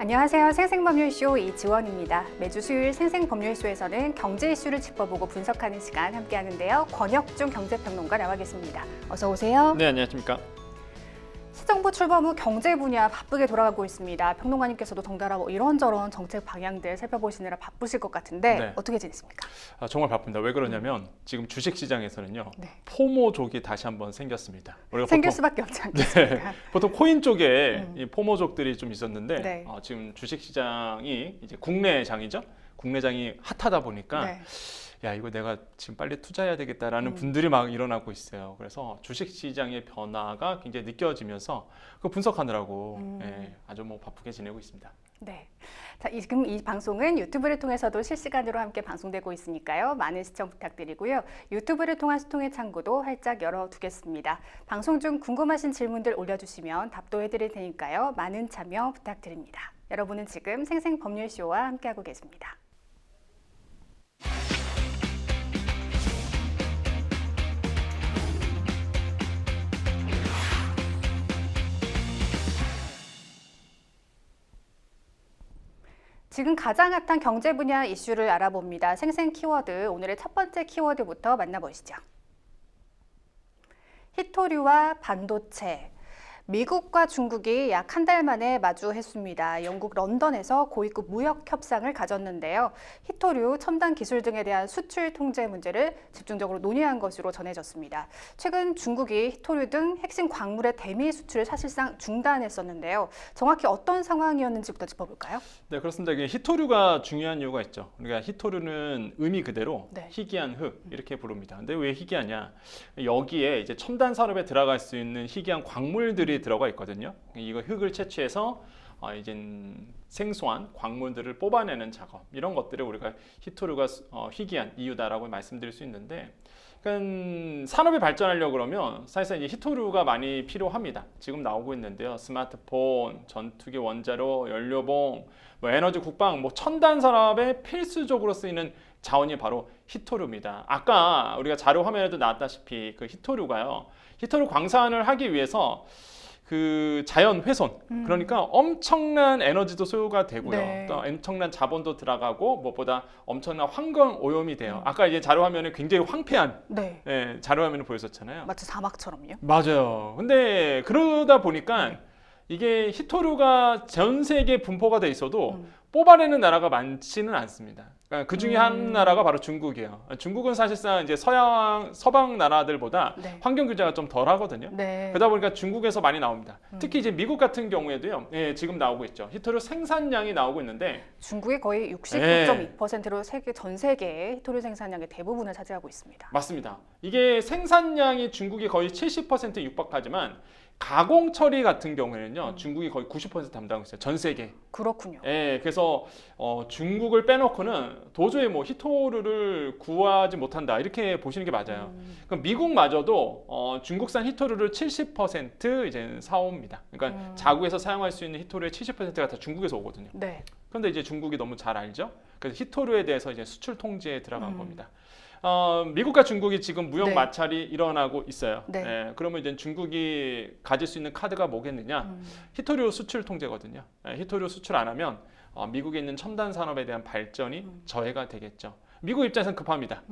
안녕하세요. 생생법률쇼 이지원입니다. 매주 수요일 생생법률쇼에서는 경제 이슈를 짚어보고 분석하는 시간 함께 하는데요. 권혁중 경제평론가 나와 계십니다. 어서 오세요. 네, 안녕하십니까. 시정부 출범 후 경제 분야 바쁘게 돌아가고 있습니다. 평론가님께서도 덩달아 이런저런 정책 방향들 살펴보시느라 바쁘실 것 같은데 네. 어떻게 지냈습니까? 정말 바쁩니다. 왜 그러냐면 지금 주식시장에서는요. 네. 포모족이 다시 한번 생겼습니다. 우리가 생길 보통, 수밖에 없지 않겠습니까? 보통 코인 쪽에 이 포모족들이 좀 있었는데 네. 지금 주식시장이 이제 국내장이죠. 국내장이 핫하다 보니까 네. 야, 이거 내가 지금 빨리 투자해야 되겠다라는 분들이 막 일어나고 있어요. 그래서 주식시장의 변화가 굉장히 느껴지면서 그 분석하느라고 아주 바쁘게 지내고 있습니다. 네. 자, 지금 이 방송은 유튜브를 통해서도 실시간으로 함께 방송되고 있으니까요. 많은 시청 부탁드리고요. 유튜브를 통한 소통의 창구도 활짝 열어두겠습니다. 방송 중 궁금하신 질문들 올려주시면 답도 해드릴 테니까요. 많은 참여 부탁드립니다. 여러분은 지금 생생법률쇼와 함께하고 계십니다. 지금 가장 핫한 경제 분야 이슈를 알아봅니다. 생생 키워드, 오늘의 첫 번째 키워드부터 만나보시죠. 히토류와 반도체. 미국과 중국이 약 한 달 만에 마주했습니다. 영국 런던에서 고위급 무역 협상을 가졌는데요. 히토류, 첨단 기술 등에 대한 수출 통제 문제를 집중적으로 논의한 것으로 전해졌습니다. 최근 중국이 히토류 등 핵심 광물의 대미 수출을 사실상 중단했었는데요. 정확히 어떤 상황이었는지부터 짚어볼까요? 네, 그렇습니다. 이게 히토류가 중요한 이유가 있죠. 그러니까 히토류는 의미 그대로 네. 희귀한 흙 이렇게 부릅니다. 근데 왜 희귀하냐? 여기에 이제 첨단 산업에 들어갈 수 있는 희귀한 광물들이 들어가 있거든요. 이거 흙을 채취해서 이제 생소한 광물들을 뽑아내는 작업, 이런 것들을 우리가 히토류가 희귀한 이유다라고 말씀드릴 수 있는데, 그러니까 산업이 발전하려고 그러면 사실상 이제 히토류가 많이 필요합니다. 지금 나오고 있는데요. 스마트폰, 전투기 원자로, 연료봉, 에너지 국방, 첨단 산업에 필수적으로 쓰이는 자원이 바로 히토류입니다. 아까 우리가 자료 화면에도 나왔다시피 그 히토류가요. 히토류 광산을 하기 위해서 그 자연 훼손, 그러니까 엄청난 에너지도 소요가 되고요. 네. 또 엄청난 자본도 들어가고 무엇보다 엄청난 환경 오염이 돼요. 아까 이제 자료 화면에 굉장히 황폐한 네. 자료 화면을 보였었잖아요. 마치 사막처럼요. 맞아요. 근데 그러다 보니까 이게 히토류가 전 세계에 분포가 돼 있어도 뽑아내는 나라가 많지는 않습니다. 그러니까 그 중에 한 나라가 바로 중국이에요. 중국은 사실상 이제 서방 나라들보다 네. 환경 규제가 좀 덜 하거든요. 네. 그러다 보니까 중국에서 많이 나옵니다. 특히 이제 미국 같은 경우에도요. 지금 나오고 있죠. 히토류 생산량이 나오고 있는데 중국이 거의 69.2%로 전 세계의 히토류 생산량의 대부분을 차지하고 있습니다. 맞습니다. 이게 생산량이 중국이 거의 70% 육박하지만 가공 처리 같은 경우에는요. 중국이 거의 90% 담당하고 있어요. 전 세계. 그렇군요. 그래서 중국을 빼놓고는 도저히 히토류를 구하지 못한다, 이렇게 보시는 게 맞아요. 그럼 미국마저도 중국산 히토류를 70% 이제 사옵니다. 그러니까 자구에서 사용할 수 있는 히토류의 70%가 다 중국에서 오거든요. 네. 그런데 이제 중국이 너무 잘 알죠. 그래서 히토류에 대해서 이제 수출 통제에 들어간 겁니다. 미국과 중국이 지금 무역 네. 마찰이 일어나고 있어요. 네. 그러면 이제 중국이 가질 수 있는 카드가 뭐겠느냐? 히토류 수출 통제거든요. 히토류 수출 안 하면 미국에 있는 첨단 산업에 대한 발전이 저해가 되겠죠. 미국 입장에서는 급합니다.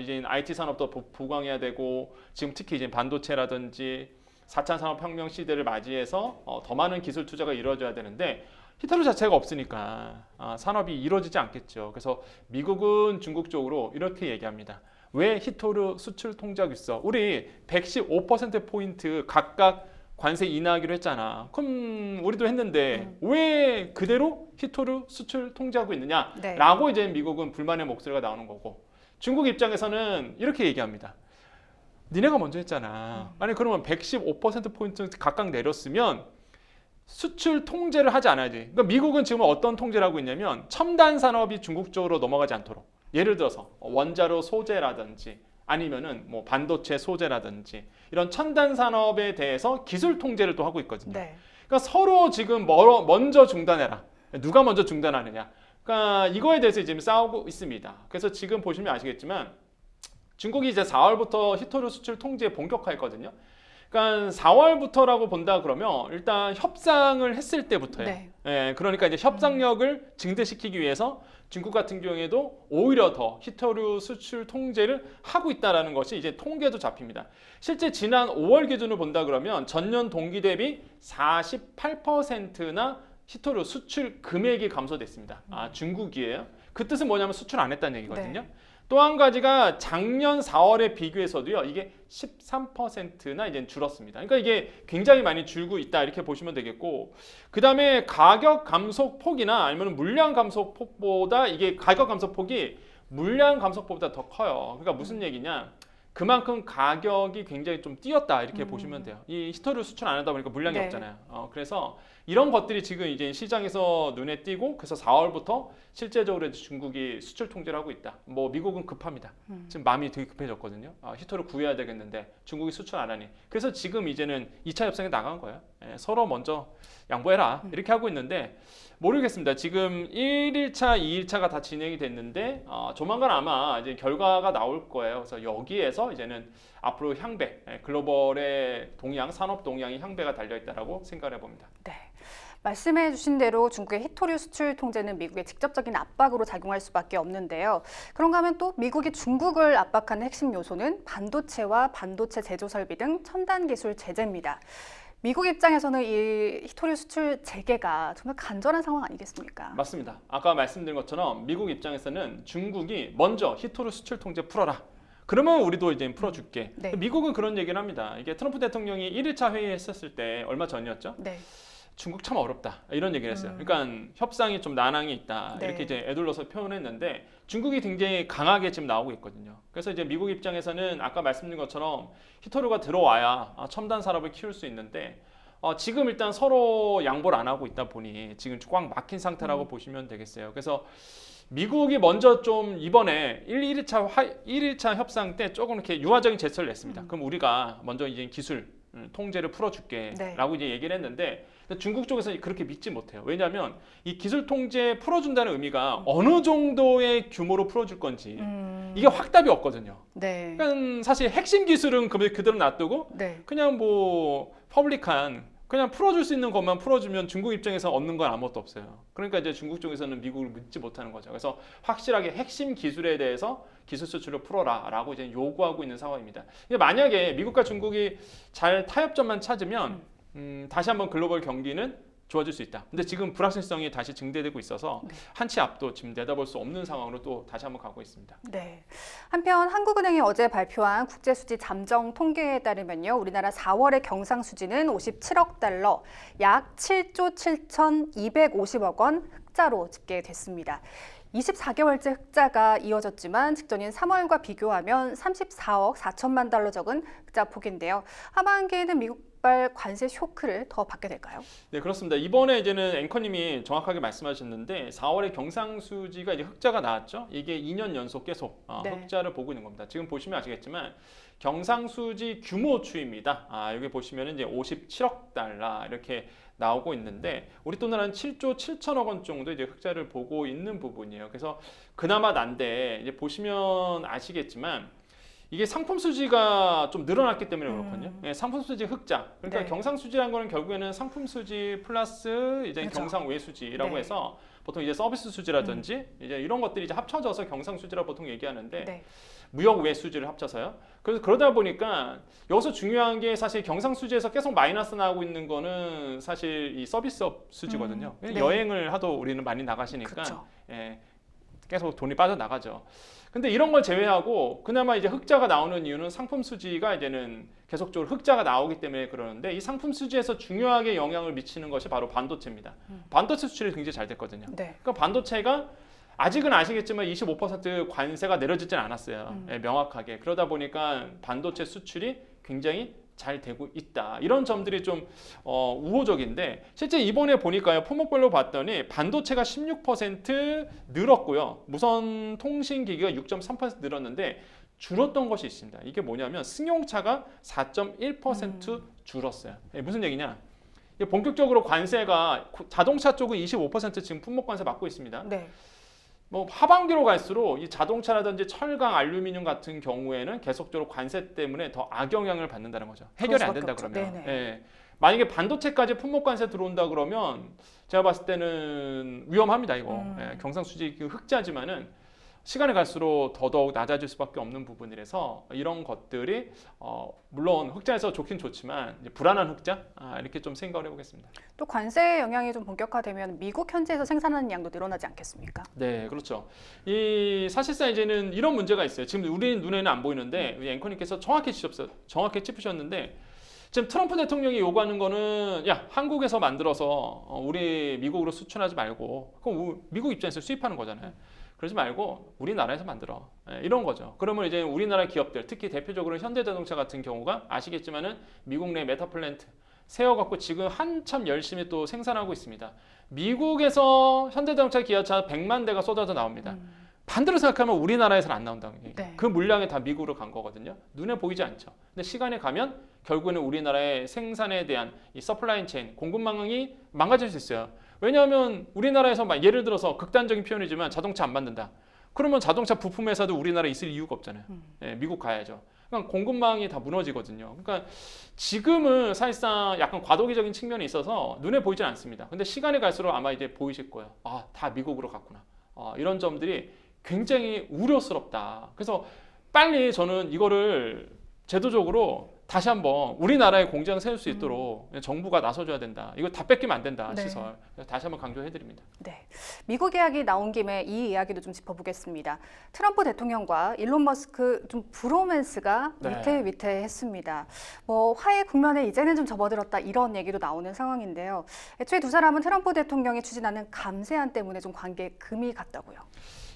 이제 IT 산업도 부강해야 되고, 지금 특히 이제 반도체라든지 4차 산업혁명 시대를 맞이해서 더 많은 기술 투자가 이루어져야 되는데, 히토류 자체가 없으니까 산업이 이루어지지 않겠죠. 그래서 미국은 중국 쪽으로 이렇게 얘기합니다. 왜 히토류 수출 통제하고 있어? 우리 115%포인트 각각 관세 인하하기로 했잖아. 그럼 우리도 했는데 왜 그대로 히토류 수출 통제하고 있느냐? 네. 라고 이제 미국은 불만의 목소리가 나오는 거고, 중국 입장에서는 이렇게 얘기합니다. 니네가 먼저 했잖아. 아니 그러면 115%포인트 각각 내렸으면 수출 통제를 하지 않아야지. 그러니까 미국은 지금 어떤 통제를 하고 있냐면 첨단 산업이 중국 쪽으로 넘어가지 않도록, 예를 들어서 원자로 소재라든지 아니면은 반도체 소재라든지 이런 첨단 산업에 대해서 기술 통제를 또 하고 있거든요. 네. 그러니까 서로 지금 먼저 중단해라. 누가 먼저 중단하느냐. 그러니까 이거에 대해서 지금 싸우고 있습니다. 그래서 지금 보시면 아시겠지만 중국이 이제 4월부터 히토류 수출 통제 본격화했거든요. 그러니까 4월부터라고 본다 그러면 일단 협상을 했을 때부터예요. 네. 예, 그러니까 이제 협상력을 증대시키기 위해서 중국 같은 경우에도 오히려 더 히토류 수출 통제를 하고 있다라는 것이 이제 통계도 잡힙니다. 실제 지난 5월 기준으로 본다 그러면 전년 동기 대비 48%나 히토류 수출 금액이 감소됐습니다. 중국이에요. 그 뜻은 뭐냐면 수출 안 했다는 얘기거든요. 네. 또 한 가지가 작년 4월에 비교해서도요, 이게 13%나 이제 줄었습니다. 그러니까 이게 굉장히 많이 줄고 있다 이렇게 보시면 되겠고, 그 다음에 가격 감소 폭이나 아니면 물량 감소 폭보다 이게 가격 감소 폭이 물량 감소 폭보다 더 커요. 그러니까 무슨 얘기냐? 그만큼 가격이 굉장히 좀 뛰었다 이렇게 보시면 돼요. 이 히토류 수출 안 하다 보니까 물량이 네. 없잖아요. 그래서 이런 것들이 지금 이제 시장에서 눈에 띄고 그래서 4월부터 실제적으로 이제 중국이 수출 통제를 하고 있다. 뭐 미국은 급합니다. 지금 마음이 되게 급해졌거든요. 히토를 구해야 되겠는데 중국이 수출 안 하니. 그래서 지금 이제는 2차 협상에 나간 거예요. 서로 먼저 양보해라 이렇게 하고 있는데 모르겠습니다. 지금 1일차, 2일차가 다 진행이 됐는데 조만간 아마 이제 결과가 나올 거예요. 그래서 여기에서 이제는 앞으로 향배, 글로벌의 동향, 산업 동향이 향배가 달려있다라고 생각을 해봅니다. 네. 말씀해 주신 대로 중국의 히토류 수출 통제는 미국의 직접적인 압박으로 작용할 수밖에 없는데요. 그런가 하면 또 미국이 중국을 압박하는 핵심 요소는 반도체와 반도체 제조 설비 등 첨단 기술 제재입니다. 미국 입장에서는 이 히토류 수출 재개가 정말 간절한 상황 아니겠습니까? 맞습니다. 아까 말씀드린 것처럼 미국 입장에서는 중국이 먼저 히토류 수출 통제 풀어라. 그러면 우리도 이제 풀어줄게. 네. 미국은 그런 얘기를 합니다. 이게 트럼프 대통령이 1일차 회의했었을 때 얼마 전이었죠? 네. 중국 참 어렵다 이런 얘기를 했어요. 그러니까 협상이 좀 난항이 있다 네. 이렇게 이제 애둘러서 표현했는데 중국이 굉장히 강하게 지금 나오고 있거든요. 그래서 이제 미국 입장에서는 아까 말씀드린 것처럼 히토류가 들어와야 첨단 산업을 키울 수 있는데 지금 일단 서로 양보를 안 하고 있다 보니 지금 꽉 막힌 상태라고 보시면 되겠어요. 그래서 미국이 먼저 좀 이번에 1일차 협상 때 조금 이렇게 유화적인 제스처를 냈습니다. 그럼 우리가 먼저 이제 기술 통제를 풀어줄게 네. 라고 이제 얘기를 했는데 중국 쪽에서 그렇게 믿지 못해요. 왜냐하면 이 기술 통제 풀어준다는 의미가 어느 정도의 규모로 풀어줄 건지 이게 확답이 없거든요. 네. 그러니까 사실 핵심 기술은 그대로 놔두고 네. 그냥 뭐 퍼블릭한 그냥 풀어줄 수 있는 것만 풀어주면 중국 입장에서 얻는 건 아무것도 없어요. 그러니까 이제 중국 쪽에서는 미국을 믿지 못하는 거죠. 그래서 확실하게 핵심 기술에 대해서 기술 수출을 풀어라라고 이제 요구하고 있는 상황입니다. 만약에 미국과 중국이 잘 타협점만 찾으면 다시 한번 글로벌 경기는 좋아질 수 있다. 근데 지금 불확실성이 다시 증대되고 있어서 한치 앞도 지금 내다볼 수 없는 상황으로 또 다시 한번 가고 있습니다. 네. 한편 한국은행이 어제 발표한 국제수지 잠정 통계에 따르면요, 우리나라 4월의 경상수지는 57억 달러, 약 7조 7,250억 원 흑자로 집계됐습니다. 24개월째 흑자가 이어졌지만 직전인 3월과 비교하면 34억 4천만 달러 적은 흑자 폭인데요. 하반기에는 미국발 관세 쇼크를 더 받게 될까요? 네, 그렇습니다. 이번에 이제는 앵커님이 정확하게 말씀하셨는데 4월에 경상수지가 이제 흑자가 나왔죠. 이게 2년 연속 계속 네. 흑자를 보고 있는 겁니다. 지금 보시면 아시겠지만 경상수지 규모 추입니다. 여기 보시면 이제 57억 달러 이렇게 나오고 있는데 우리 돈으로는 7조 7천억 원 정도 이제 흑자를 보고 있는 부분이에요. 그래서 그나마 난데 이제 보시면 아시겠지만 이게 상품 수지가 좀 늘어났기 때문에 그렇거든요. 네, 상품 수지 흑자. 그러니까 네. 경상 수지라는 거는 결국에는 상품 수지 플러스 이제 그렇죠. 경상 외 수지라고 네. 해서 보통 이제 서비스 수지라든지 이제 이런 것들이 이제 합쳐져서 경상 수지라 보통 얘기하는데 네. 무역 외 수지를 합쳐서요. 그래서 그러다 보니까 여기서 중요한 게 사실 경상 수지에서 계속 마이너스 나고 있는 거는 사실 이 서비스업 수지거든요. 네. 여행을 하도 우리는 많이 나가시니까 그렇죠. 예, 계속 돈이 빠져나가죠. 근데 이런 걸 제외하고 그나마 이제 흑자가 나오는 이유는 상품 수지가 이제는 계속적으로 흑자가 나오기 때문에 그러는데 이 상품 수지에서 중요하게 영향을 미치는 것이 바로 반도체입니다. 반도체 수출이 굉장히 잘 됐거든요. 네. 그러니까 반도체가 아직은 아시겠지만 25% 관세가 내려지진 않았어요. 예, 명확하게. 그러다 보니까 반도체 수출이 굉장히 잘 되고 있다. 이런 점들이 좀 우호적인데 실제 이번에 보니까요. 품목별로 봤더니 반도체가 16% 늘었고요. 무선 통신기기가 6.3% 늘었는데 줄었던 것이 있습니다. 이게 뭐냐면 승용차가 4.1% 줄었어요. 예, 무슨 얘기냐? 이게 본격적으로 관세가 자동차 쪽은 25% 지금 품목 관세 받고 있습니다. 네. 뭐 하반기로 갈수록 이 자동차라든지 철강, 알루미늄 같은 경우에는 계속적으로 관세 때문에 더 악영향을 받는다는 거죠. 해결이 안 된다 수밖에 그러면. 없죠. 네네. 예. 만약에 반도체까지 품목 관세 들어온다 그러면 제가 봤을 때는 위험합니다 이거. 예, 경상수지 흑자지만은 시간이 갈수록 더더욱 낮아질 수밖에 없는 부분이라서 이런 것들이 물론 흑자에서 좋긴 좋지만 이제 불안한 흑자 이렇게 좀 생각을 해보겠습니다. 또 관세 영향이 좀 본격화되면 미국 현지에서 생산하는 양도 늘어나지 않겠습니까? 네, 그렇죠. 이 사실상 이제는 이런 문제가 있어요. 지금 우리 눈에는 안 보이는데 우리 앵커님께서 정확히 짚으셨는데 지금 트럼프 대통령이 요구하는 거는 야 한국에서 만들어서 우리 미국으로 수출하지 말고 그럼 미국 입장에서 수입하는 거잖아요. 그러지 말고 우리나라에서 만들어 이런 거죠. 그러면 이제 우리나라 기업들 특히 대표적으로 현대자동차 같은 경우가 아시겠지만은 미국 내 메타 플랜트 세워갖고 지금 한참 열심히 또 생산하고 있습니다. 미국에서 현대자동차 기아차 100만 대가 쏟아져 나옵니다. 반대로 생각하면 우리나라에서는 안 나온다는 얘기예요. 네. 그 물량이 다 미국으로 간 거거든요. 눈에 보이지 않죠. 근데 시간이 가면 결국에는 우리나라의 생산에 대한 이 서플라이 체인, 공급망이 망가질 수 있어요. 왜냐하면 우리나라에서 막 예를 들어서 극단적인 표현이지만 자동차 안 만든다. 그러면 자동차 부품 회사도 우리나라에 있을 이유가 없잖아요. 예, 미국 가야죠. 그러니까 공급망이 다 무너지거든요. 그러니까 지금은 사실상 약간 과도기적인 측면이 있어서 눈에 보이진 않습니다. 근데 시간이 갈수록 아마 이제 보이실 거예요. 아, 다 미국으로 갔구나. 이런 점들이 굉장히 우려스럽다. 그래서 빨리 저는 이거를 제도적으로 다시 한번 우리나라에 공장 세울 수 있도록 정부가 나서줘야 된다. 이거 다 뺏기면 안 된다. 네. 시설. 다시 한번 강조해드립니다. 네, 미국 이야기 나온 김에 이 이야기도 좀 짚어보겠습니다. 트럼프 대통령과 일론 머스크 좀 브로맨스가 네. 위태위태했습니다. 뭐 화해 국면에 이제는 좀 접어들었다 이런 얘기도 나오는 상황인데요. 애초에 두 사람은 트럼프 대통령이 추진하는 감세안 때문에 좀 관계에 금이 갔다고요.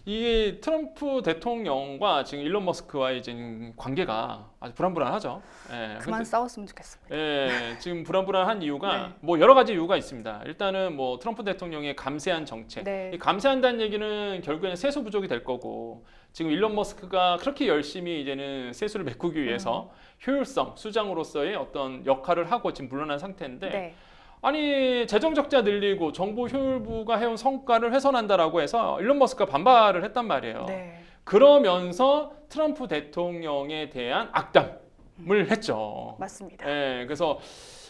이 트럼프 대통령과 지금 일론 머스크와의 지금 관계가 아주 불안불안하죠. 예, 그만 싸웠으면 좋겠습니다. 예, 지금 불안불안한 이유가 네. 뭐 여러 가지 이유가 있습니다. 일단은 뭐 트럼프 대통령의 감세한 정책. 네. 이 감세한다는 얘기는 결국에는 세수 부족이 될 거고 지금 일론 머스크가 그렇게 열심히 이제는 세수를 메꾸기 위해서 효율성, 수장으로서의 어떤 역할을 하고 지금 물러난 상태인데 네. 아니 재정 적자 늘리고 정부 효율부가 해온 성과를 훼손한다라고 해서 일론 머스크가 반발을 했단 말이에요. 네. 그러면서 트럼프 대통령에 대한 악담을 했죠. 맞습니다. 예, 그래서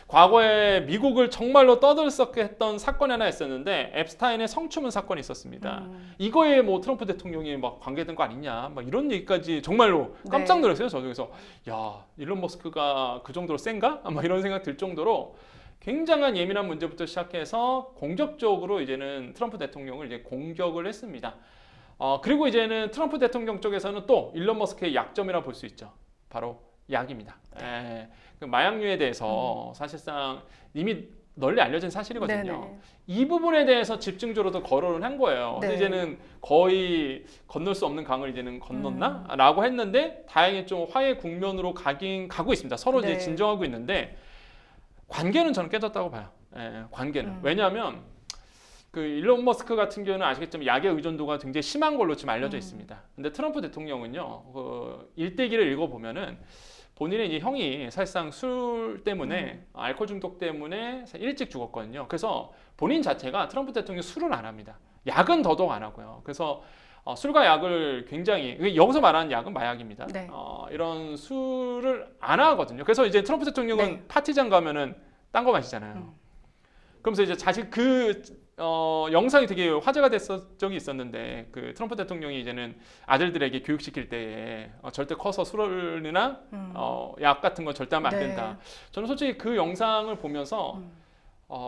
과거에 미국을 정말로 떠들썩게 했던 사건이 하나 있었는데 앱스타인의 성추문 사건이 있었습니다. 이거에 뭐 트럼프 대통령이 막 관계된 거 아니냐, 막 이런 얘기까지 정말로 깜짝 놀랐어요. 저도 그래서 야 일론 머스크가 그 정도로 센가? 막 이런 생각 들 정도로 굉장한 예민한 문제부터 시작해서 공격적으로 이제는 트럼프 대통령을 이제 공격을 했습니다. 그리고 이제는 트럼프 대통령 쪽에서는 또 일론 머스크의 약점이라 볼 수 있죠. 바로 약입니다. 예, 그 마약류에 대해서 사실상 이미 널리 알려진 사실이거든요. 네네. 이 부분에 대해서 집중적으로 거론을 한 거예요. 근데 네. 이제는 거의 건널 수 없는 강을 이제는 건넜나? 라고 했는데 다행히 좀 화해 국면으로 가고 있습니다. 서로 네. 이제 진정하고 있는데 관계는 저는 깨졌다고 봐요. 예, 관계는. 왜냐하면 그 일론 머스크 같은 경우는 아시겠지만 약의 의존도가 굉장히 심한 걸로 지금 알려져 있습니다. 근데 트럼프 대통령은요, 그 일대기를 읽어보면은 본인의 이제 형이 사실상 술 때문에 알코올 중독 때문에 일찍 죽었거든요. 그래서 본인 자체가 트럼프 대통령이 술을 안 합니다. 약은 더더욱 안 하고요. 그래서 술과 약을 굉장히 여기서 말하는 약은 마약입니다. 네. 이런 술을 안 하거든요. 그래서 이제 트럼프 대통령은 네. 파티장 가면은 딴 거 마시잖아요. 그러면서 이제 사실 그 영상이 되게 화제가 됐던 적이 있었는데 그 트럼프 대통령이 이제는 아들들에게 교육시킬 때에 절대 커서 술이나 약 같은 건 절대 하면 안 네. 된다. 저는 솔직히 그 영상을 보면서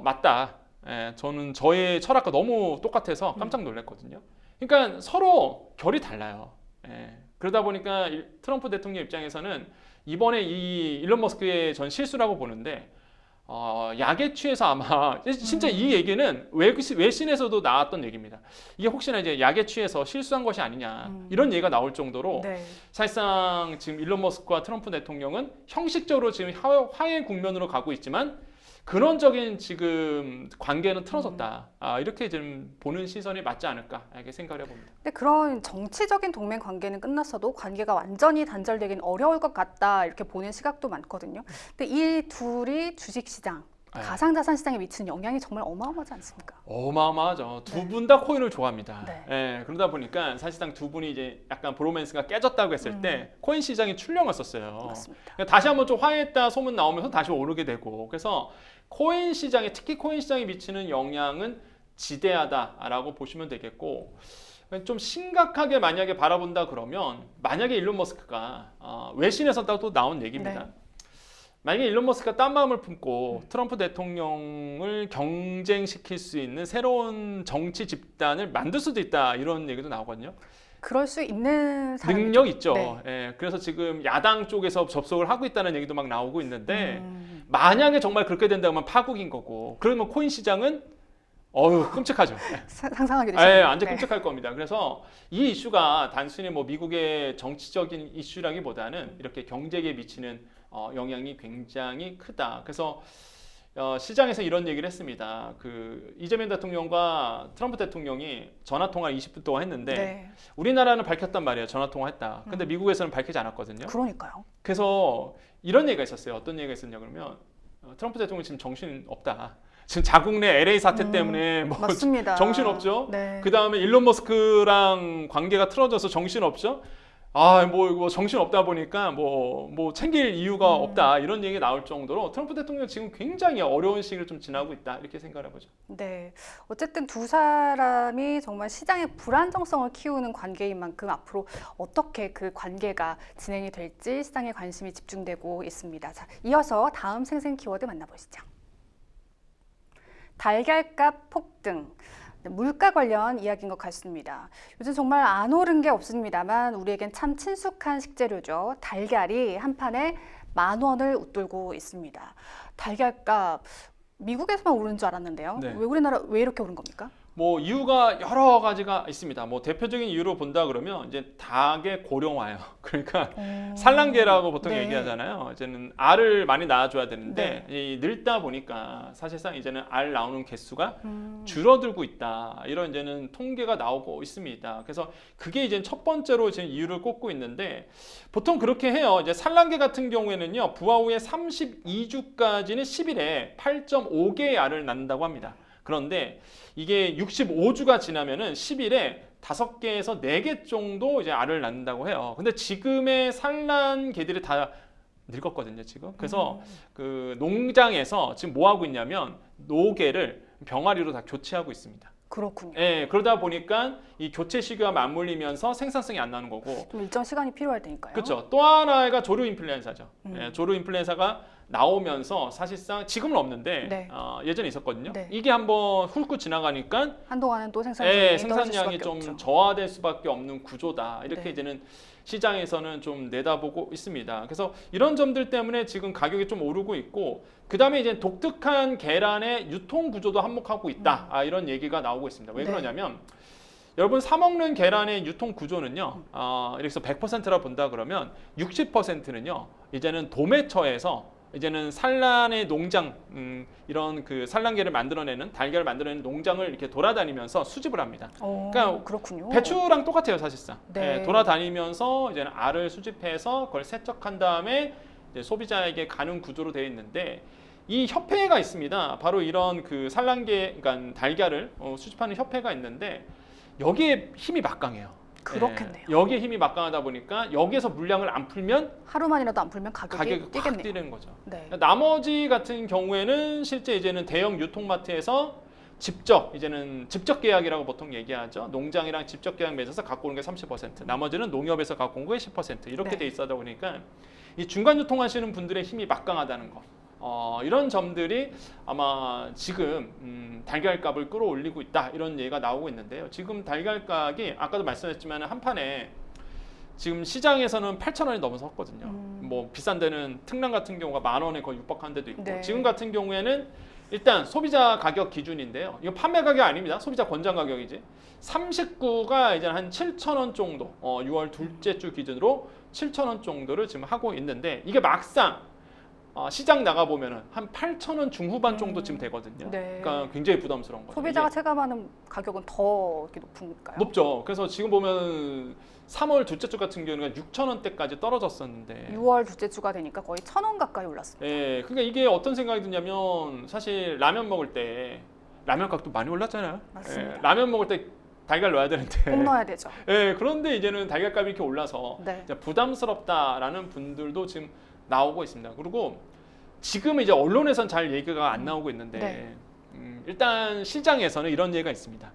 맞다. 예, 저는 저의 철학과 너무 똑같아서 깜짝 놀랐거든요. 그러니까 서로 결이 달라요. 예, 그러다 보니까 트럼프 대통령 입장에서는 이번에 이 일론 머스크의 전 실수라고 보는데 약에 취해서 아마 진짜 이 얘기는 외신에서도 나왔던 얘기입니다. 이게 혹시나 이제 약에 취해서 실수한 것이 아니냐 이런 얘기가 나올 정도로 네. 사실상 지금 일론 머스크와 트럼프 대통령은 형식적으로 지금 화해 국면으로 가고 있지만 근원적인 지금 관계는 틀어졌다. 이렇게 지금 보는 시선이 맞지 않을까 이렇게 생각을 해봅니다. 근데 그런 정치적인 동맹 관계는 끝났어도 관계가 완전히 단절되긴 어려울 것 같다 이렇게 보는 시각도 많거든요. 근데 이 둘이 주식시장 네. 가상자산 시장에 미치는 영향이 정말 어마어마하지 않습니까? 어마어마하죠. 두 네. 분 다 코인을 좋아합니다. 네. 예, 그러다 보니까 사실상 두 분이 이제 약간 브로맨스가 깨졌다고 했을 때 코인 시장이 출렁을 썼어요. 맞습니다. 그러니까 다시 한번 좀 화해했다 소문 나오면서 다시 오르게 되고, 그래서 코인 시장에, 특히 코인 시장에 미치는 영향은 지대하다라고 보시면 되겠고, 좀 심각하게 만약에 바라본다 그러면, 만약에 일론 머스크가 외신에서 또 나온 얘기입니다. 네. 만약에 일론 머스크가 딴 마음을 품고 트럼프 대통령을 경쟁시킬 수 있는 새로운 정치 집단을 만들 수도 있다, 이런 얘기도 나오거든요. 그럴 수 있는 사람이죠. 능력 있죠. 네. 예, 그래서 지금 야당 쪽에서 접속을 하고 있다는 얘기도 막 나오고 있는데, 만약에 정말 그렇게 된다면 파국인 거고, 그러면 코인 시장은 끔찍하죠. 상상하기도 예, 싫네요. 완전 네. 끔찍할 겁니다. 그래서 이 이슈가 단순히 뭐 미국의 정치적인 이슈라기보다는 이렇게 경제에 미치는 영향이 굉장히 크다. 그래서 시장에서 이런 얘기를 했습니다. 그 이재명 대통령과 트럼프 대통령이 전화 통화를 20분 동안 했는데, 네. 우리나라는 밝혔단 말이에요. 전화 통화했다. 근데 미국에서는 밝히지 않았거든요. 그러니까요. 그래서 이런 얘기가 있었어요. 어떤 얘기가 있었냐 그러면, 트럼프 대통령 지금 정신 없다. 지금 자국 내 LA 사태 때문에 뭐 맞습니다. 정신 없죠. 네. 그 다음에 일론 머스크랑 관계가 틀어져서 정신 없죠. 뭐 정신 없다 보니까 뭐 챙길 이유가 없다, 이런 얘기 나올 정도로 트럼프 대통령 지금 굉장히 어려운 시기를 좀 지나고 있다, 이렇게 생각을 해보죠. 네. 어쨌든 두 사람이 정말 시장의 불안정성을 키우는 관계인 만큼 앞으로 어떻게 그 관계가 진행이 될지 시장에 관심이 집중되고 있습니다. 자, 이어서 다음 생생 키워드 만나보시죠. 달걀값 폭등. 물가 관련 이야기인 것 같습니다. 요즘 정말 안 오른 게 없습니다만 우리에겐 참 친숙한 식재료죠. 달걀이 한 판에 10,000원을 웃돌고 있습니다. 달걀값 미국에서만 오른 줄 알았는데요. 네. 왜 우리나라 왜 이렇게 오른 겁니까? 뭐 이유가 여러 가지가 있습니다. 뭐 대표적인 이유로 본다 그러면 이제 닭의 고령화예요. 그러니까 산란계라고 보통 네. 얘기하잖아요. 이제는 알을 많이 낳아줘야 되는데 이 늙다 보니까 사실상 이제는 알 나오는 개수가 줄어들고 있다, 이런 이제는 통계가 나오고 있습니다. 그래서 그게 이제 첫 번째로 지금 이유를 꼽고 있는데, 보통 그렇게 해요. 이제 산란계 같은 경우에는요, 부화 후에 32주까지는 10일에 8.5개의 알을 낳는다고 합니다. 그런데 이게 65주가 지나면은 10일에 5개에서 4개 정도 이제 알을 낳는다고 해요. 근데 지금의 산란 개들이 다 늙었거든요, 지금. 그래서 그 농장에서 지금 뭐 하고 있냐면 노개를 병아리로 다 교체하고 있습니다. 그렇군요. 예, 그러다 보니까 이 교체 시기가 맞물리면서 생산성이 안 나는 거고. 좀 일정 시간이 필요할 테니까요. 그렇죠. 또 하나가 조류 인플루엔사죠. 예, 조류 인플루엔사가 나오면서 사실상 지금은 없는데 네. 예전에 있었거든요. 네. 이게 한번 훑고 지나가니까 한동안은 또 생산량이 생산량이 좀 없죠. 저하될 수밖에 없는 구조다, 이렇게 네. 이제는 시장에서는 좀 내다보고 있습니다. 그래서 이런 점들 때문에 지금 가격이 좀 오르고 있고, 그 다음에 이제 독특한 계란의 유통 구조도 한몫하고 있다, 이런 얘기가 나오고 있습니다. 왜 네. 그러냐면, 여러분 사 먹는 계란의 유통 구조는요, 이렇게 100%라 본다 그러면 60%는요 이제는 도매처에서 이제는 산란의 농장, 이런 그 산란계를 만들어내는, 달걀을 만들어내는 농장을 이렇게 돌아다니면서 수집을 합니다. 그러니까 그렇군요. 배추랑 똑같아요, 사실상. 네. 예, 돌아다니면서 이제는 알을 수집해서 그걸 세척한 다음에 이제 소비자에게 가는 구조로 되어 있는데, 이 협회가 있습니다. 바로 이런 그 산란계, 그러니까 달걀을 수집하는 협회가 있는데, 여기에 힘이 막강해요. 그렇겠네요. 예, 여기에 힘이 막강하다 보니까 여기에서 물량을 안 풀면 하루만이라도 안 풀면 가격이 확 뛰겠네요. 뛰는 거죠. 네. 나머지 같은 경우에는 실제 이제는 대형 유통마트에서 직접 계약이라고 보통 얘기하죠. 농장이랑 직접 계약 맺어서 갖고 오는 게 30%, 나머지는 농협에서 갖고 온 거에 10%, 이렇게 네. 돼 있어다 보니까 이 중간 유통하시는 분들의 힘이 막강하다는 거. 이런 점들이 아마 지금 달걀값을 끌어올리고 있다, 이런 얘기가 나오고 있는데요. 지금 달걀값이 아까도 말씀했지만 한 판에 지금 시장에서는 8,000원이 넘어섰거든요. 뭐 비싼 데는 특란 같은 경우가 10,000원에 거의 육박한 데도 있고, 네. 지금 같은 경우에는 일단 소비자 가격 기준인데요. 이거 판매 가격이 아닙니다. 소비자 권장 가격이지. 39가 이제 한 7,000원 정도, 6월 둘째 주 기준으로 7,000원 정도를 지금 하고 있는데, 이게 막상 시장 나가 보면은 한 8,000원 중후반 정도 지금 되거든요. 네. 그러니까 굉장히 부담스러운 거죠. 소비자가 이게 체감하는 가격은 더 이렇게 높은가요? 높죠. 그래서 지금 보면 3월 둘째 주 같은 경우는 6,000원대까지 떨어졌었는데 6월 둘째 주가 되니까 거의 1,000원 가까이 올랐습니다. 예, 그러니까 이게 어떤 생각이 드냐면 사실 라면 먹을 때 라면 값도 많이 올랐잖아요. 맞습니다. 예, 라면 먹을 때 달걀 넣어야 되는데 꼭 넣어야 되죠. 예, 그런데 이제는 달걀값이 이렇게 올라서 네. 이제 부담스럽다라는 분들도 지금 나오고 있습니다. 그리고 지금 이제 언론에선 잘 얘기가 안 나오고 있는데 네. 일단 시장에서는 이런 얘기가 있습니다.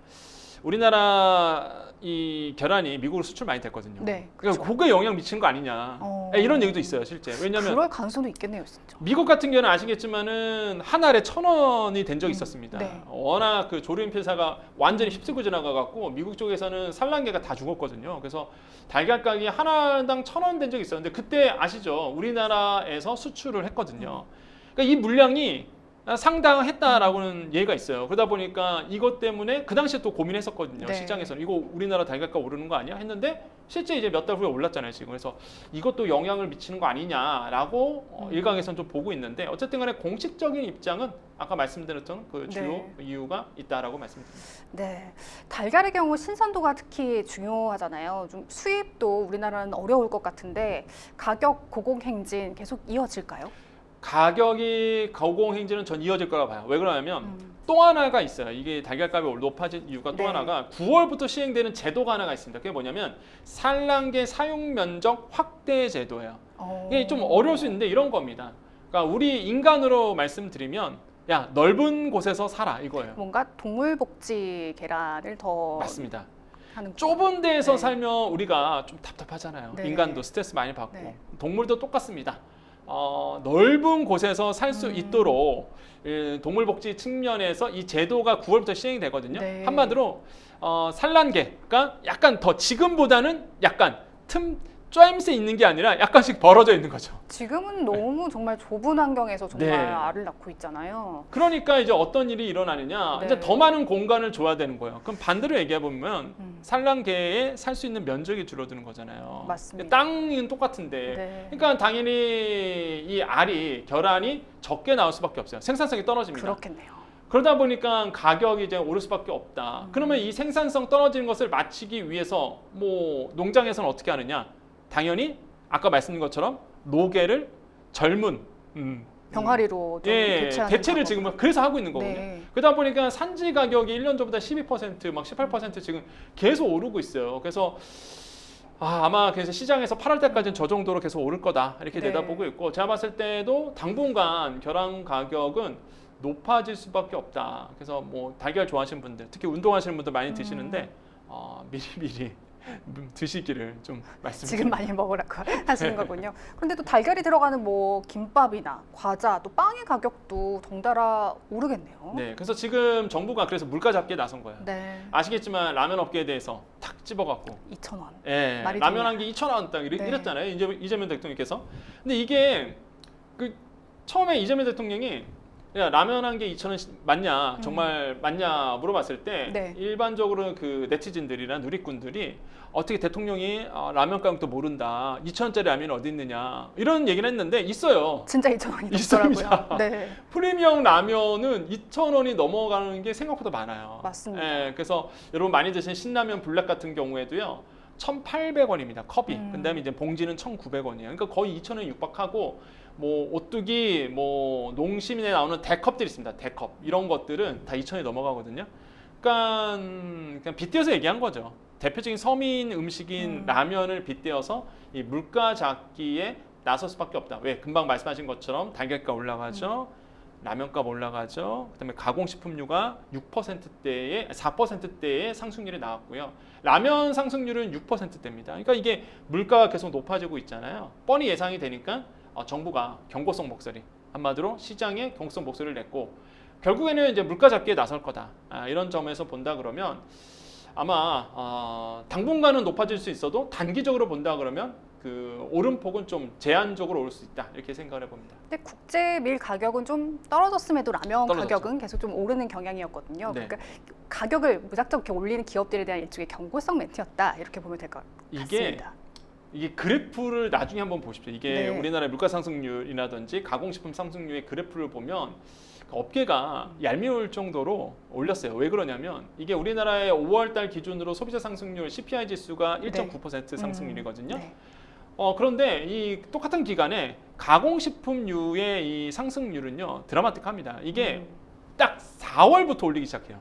우리나라 이 계란이 미국으로 수출 많이 됐거든요. 네, 그러니까 그거에 영향 미치는 거 아니냐. 이런 얘기도 있어요, 실제. 왜냐하면 그럴 가능성도 있겠네요, 진짜. 미국 같은 경우는 아시겠지만은 한 알에 1,000원이 된 적이 있었습니다. 네. 워낙 그 조림 회사가 완전히 휩쓸고 지나가갖고 미국 쪽에서는 산란계가 다 죽었거든요. 그래서 달걀 가격이 한 알당 1,000원 된 적이 있었는데 그때 아시죠? 우리나라에서 수출을 했거든요. 그러니까 이 물량이 상당했다라고는 얘기가 있어요. 그러다 보니까 이것 때문에 그 당시에 또 고민했었거든요. 네. 시장에서는 이거 우리나라 달걀값 오르는 거 아니야? 했는데 실제 이제 몇 달 후에 올랐잖아요. 지금 그래서 이것도 영향을 미치는 거 아니냐라고 일각에서는 좀 보고 있는데 어쨌든 간에 공식적인 입장은 아까 말씀드렸던 그 주요 이유가 있다라고 말씀드립니다. 네, 달걀의 경우 신선도가 특히 중요하잖아요. 좀 수입도 우리나라는 어려울 것 같은데 가격 고공행진 계속 이어질까요? 가격이 고공행진은 전 이어질 거라 봐요. 왜 그러냐면 또 하나가 있어요. 이게 달걀값이 높아진 이유가 또 네. 하나가 9월부터 시행되는 제도가 하나가 있습니다. 그게 뭐냐면 산란계 사용 면적 확대 제도예요. 이게 좀 어려울 수 있는데 이런 겁니다. 그러니까 우리 인간으로 말씀드리면 야 넓은 곳에서 살아 이거예요. 뭔가 동물복지 계란을 더 맞습니다. 하는 좁은 데에서 네. 살면 우리가 좀 답답하잖아요. 네. 인간도 스트레스 많이 받고 네. 동물도 똑같습니다. 넓은 곳에서 살 수 있도록 동물복지 측면에서 이 제도가 9월부터 시행이 되거든요. 네. 한마디로 산란계가 약간 더 지금보다는 약간 쪼임새 있는 게 아니라 약간씩 벌어져 있는 거죠. 지금은 너무 정말 좁은 환경에서 정말 네. 알을 낳고 있잖아요. 그러니까 이제 어떤 일이 일어나느냐, 네. 이제 더 많은 공간을 줘야 되는 거예요. 그럼 반대로 얘기해 보면 산란계에 살 수 있는 면적이 줄어드는 거잖아요. 맞습니다. 땅은 똑같은데, 네. 그러니까 당연히 이 알이 결함이 적게 나올 수밖에 없어요. 생산성이 떨어집니다. 그렇겠네요. 그러다 보니까 가격이 이제 오를 수밖에 없다. 그러면 이 생산성 떨어지는 것을 맞추기 위해서 뭐 농장에서는 어떻게 하느냐? 당연히 아까 말씀드린 것처럼 노계를 젊은 병아리로 좀 교체하는 대체를 방법. 지금 그래서 하고 있는 거거든요. 네. 그러다 보니까 산지 가격이 1년 전보다 12%, 막 18% 지금 계속 오르고 있어요. 그래서 아마 그래서 시장에서 8월 때까지는 저 정도로 계속 오를 거다 이렇게 네. 내다보고 있고 제가 봤을 때도 당분간 결함 가격은 높아질 수밖에 없다. 그래서 뭐 달걀 좋아하시는 분들, 특히 운동하시는 분들 많이 드시는데 미리 드시기를 좀 말씀드립니다. 지금 많이 먹으라고 하시는 거군요. 그런데 또 달걀이 들어가는 뭐 김밥이나 과자, 또 빵의 가격도 덩달아 오르겠네요. 네, 그래서 지금 정부가 그래서 물가 잡기에 나선 거예요. 네. 아시겠지만 라면 업계에 대해서 탁 집어갖고 2,000원. 예, 말이 라면 되냐. 한 개 2,000원 딱 네. 이랬잖아요. 이재명 대통령께서. 근데 이게 그 처음에 이재명 대통령이 야, 라면 한 개 2,000원 맞냐? 정말 맞냐? 물어봤을 때 네. 일반적으로 그 네티즌들이나 누리꾼들이 어떻게 대통령이 라면 가격도 모른다. 2,000원짜리 라면이 어디 있느냐. 이런 얘기를 했는데 있어요. 진짜 2,000원이 있습니다. 넘더라고요. 네. 프리미엄 라면은 2,000원이 넘어가는 게 생각보다 많아요. 맞습니다. 예, 그래서 여러분 많이 드시는 신라면 블랙 같은 경우에도요. 1,800원입니다. 컵이. 그다음에 이제 봉지는 1,900원이에요. 그러니까 거의 2,000원 육박하고 뭐 오뚜기, 뭐 농심에 나오는 대컵들이 있습니다. 대컵 이런 것들은 다 2,000원이 넘어가거든요. 그러니까 그냥 빗대어서 얘기한 거죠. 대표적인 서민 음식인 라면을 빗대어서 이 물가 잡기에 나설 수밖에 없다. 왜? 금방 말씀하신 것처럼 달걀값 올라가죠. 라면값 올라가죠. 그다음에 가공식품류가 6%대의 4%대의 상승률이 나왔고요. 라면 상승률은 6%대입니다. 그러니까 이게 물가가 계속 높아지고 있잖아요. 뻔히 예상이 되니까 정부가 경고성 목소리, 한마디로 시장에 경고성 목소리를 냈고 결국에는 이제 물가 잡기에 나설 거다. 이런 점에서 본다 그러면 아마 당분간은 높아질 수 있어도 단기적으로 본다 그러면 그 오름폭은 좀 제한적으로 올 수 있다 이렇게 생각을 해봅니다. 근데 국제 밀 가격은 좀 떨어졌음에도 라면 떨어졌죠. 가격은 계속 좀 오르는 경향이었거든요. 네. 그러니까 가격을 무작정 이렇게 올리는 기업들에 대한 일종의 경고성 멘트였다 이렇게 보면 될 것 이게 같습니다. 이게 그래프를 나중에 한번 보십시오. 이게 네. 우리나라의 물가 상승률이라든지 가공식품 상승률의 그래프를 보면 업계가 얄미울 정도로 올렸어요. 왜 그러냐면 이게 우리나라의 5월달 기준으로 소비자 상승률 CPI 지수가 1.9% 상승률이거든요. 네. 그런데 이 똑같은 기간에 가공식품류의 이 상승률은요 드라마틱합니다. 이게 딱 4월부터 올리기 시작해요.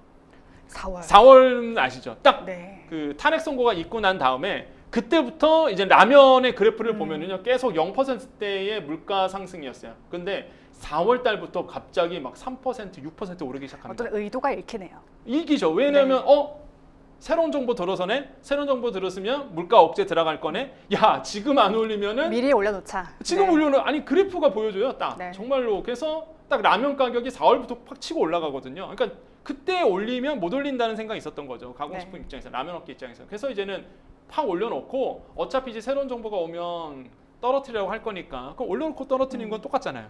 4월. 4월은 아시죠? 딱 네. 그 탄핵 선고가 있고 난 다음에 그때부터 이제 라면의 그래프를 보면은요 계속 0%대의 물가 상승이었어요. 근데 4월 달부터 갑자기 막 3%, 6% 오르기 시작합니다. 어떤 의도가 읽히네요. 이기죠. 왜냐면 새로운 정보 들어서네. 새로운 정보 들었으면 물가 억제 들어갈 거네. 야 지금 안 올리면은 미리 올려놓자. 지금 네. 올려놓은 아니 그래프가 보여줘요. 딱 네. 정말로. 그래서 딱 라면 가격이 4월부터 팍 치고 올라가거든요. 그러니까 그때 올리면 못 올린다는 생각이 있었던 거죠. 가공식품 네. 입장에서, 라면 업계 입장에서. 그래서 이제는 팍 올려놓고 어차피 이제 새로운 정보가 오면 떨어뜨리려고 할 거니까 그럼 올려놓고 떨어뜨리는 건 똑같잖아요.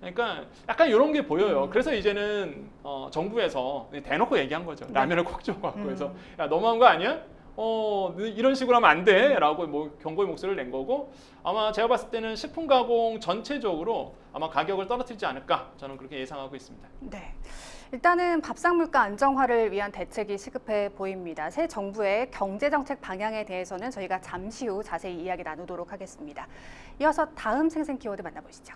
그러니까 약간 이런 게 보여요. 그래서 이제는 정부에서 대놓고 얘기한 거죠. 라면을 콕 집어갖고 해서 야 너무한 거 아니야? 이런 식으로 하면 안 돼라고 뭐 경고의 목소리를 낸 거고, 아마 제가 봤을 때는 식품 가공 전체적으로 아마 가격을 떨어뜨리지 않을까 저는 그렇게 예상하고 있습니다. 네. 일단은 밥상 물가 안정화를 위한 대책이 시급해 보입니다. 새 정부의 경제정책 방향에 대해서는 저희가 잠시 후 자세히 이야기 나누도록 하겠습니다. 이어서 다음 생생 키워드 만나보시죠.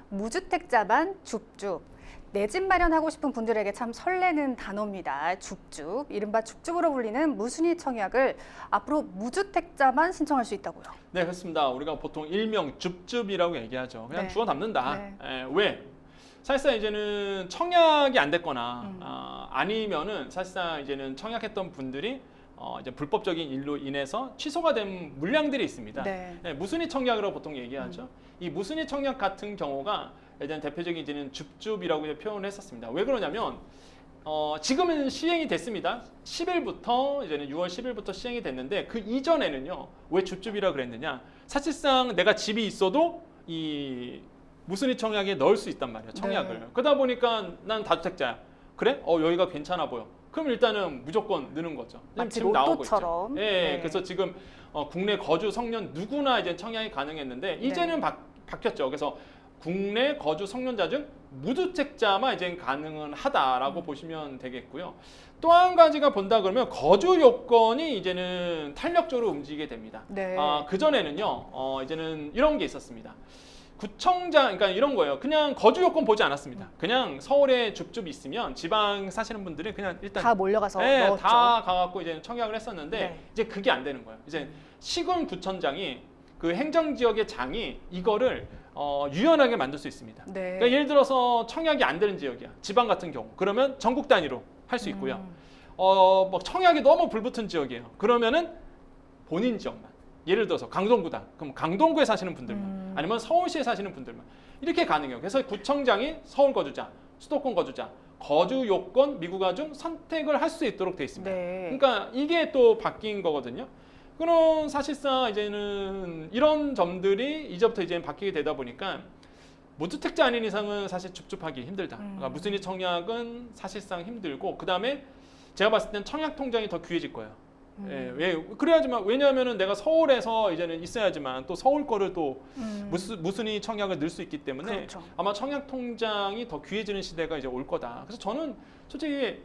무주택자만 줍줍. 내 집 마련하고 싶은 분들에게 참 설레는 단어입니다. 줍줍. 이른바 줍줍으로 불리는 무순위 청약을 앞으로 무주택자만 신청할 수 있다고요. 네, 그렇습니다. 우리가 보통 일명 줍줍이라고 얘기하죠. 그냥 네. 주워 담는다. 네. 왜? 사실상 이제는 청약이 안 됐거나 아니면은 사실상 이제는 청약했던 분들이 이제 불법적인 일로 인해서 취소가 된 물량들이 있습니다. 네. 네, 무순위 청약이라고 보통 얘기하죠. 이 무순위 청약 같은 경우가 일단 대표적인 이제는 줍줍이라고 표현을 했었습니다. 왜 그러냐면 지금은 시행이 됐습니다. 10일부터 이제는 6월 10일부터 시행이 됐는데 그 이전에는요 왜 줍줍이라 그랬느냐? 사실상 내가 집이 있어도 이 무순위 청약에 넣을 수 있단 말이에요. 청약을. 네. 그러다 보니까 난 다주택자야. 그래? 여기가 괜찮아 보여. 그럼 일단은 무조건 넣는 거죠. 마치 지금 나오고 로또처럼. 있죠. 예, 네. 그래서 지금 국내 거주 성년 누구나 이제 청약이 가능했는데 이제는 바뀌었죠. 그래서 국내 거주 성년자 중 무주택자만 이제 가능은 하다라고 보시면 되겠고요. 또 한 가지가 본다 그러면 거주 요건이 이제는 탄력적으로 움직이게 됩니다. 네. 그 전에는요, 이제는 이런 게 있었습니다. 구청장, 그러니까 이런 거예요. 그냥 거주 요건 보지 않았습니다. 그냥 서울에 줍줍 있으면 지방 사시는 분들이 그냥 일단 다 몰려가서 네, 넣었죠. 다 가갖고 이제 청약을 했었는데 네. 이제 그게 안 되는 거예요. 이제 시군구청장이 그 행정지역의 장이 이거를 유연하게 만들 수 있습니다. 네. 그러니까 예를 들어서 청약이 안 되는 지역이야. 지방 같은 경우. 그러면 전국 단위로 할 수 있고요. 뭐 청약이 너무 불붙은 지역이에요. 그러면은 본인 지역만. 예를 들어서 강동구다. 그럼 강동구에 사시는 분들만. 아니면 서울시에 사시는 분들만. 이렇게 가능해요. 그래서 구청장이 서울 거주자, 수도권 거주자, 거주 요건 미구가 중 선택을 할 수 있도록 돼 있습니다. 네. 그러니까 이게 또 바뀐 거거든요. 그럼 사실상 이제는 이런 점들이 이제부터 이제 바뀌게 되다 보니까 무주택자 아닌 이상은 사실 줍줍하기 힘들다. 그러니까 무순위 청약은 사실상 힘들고 그 다음에 제가 봤을 땐 청약 통장이 더 귀해질 거예요. 왜 그래야지만 왜냐하면은 내가 서울에서 이제는 있어야지만 또 서울 거를 또 무순위 청약을 넣을 수 있기 때문에 그렇죠. 아마 청약 통장이 더 귀해지는 시대가 이제 올 거다. 그래서 저는 솔직히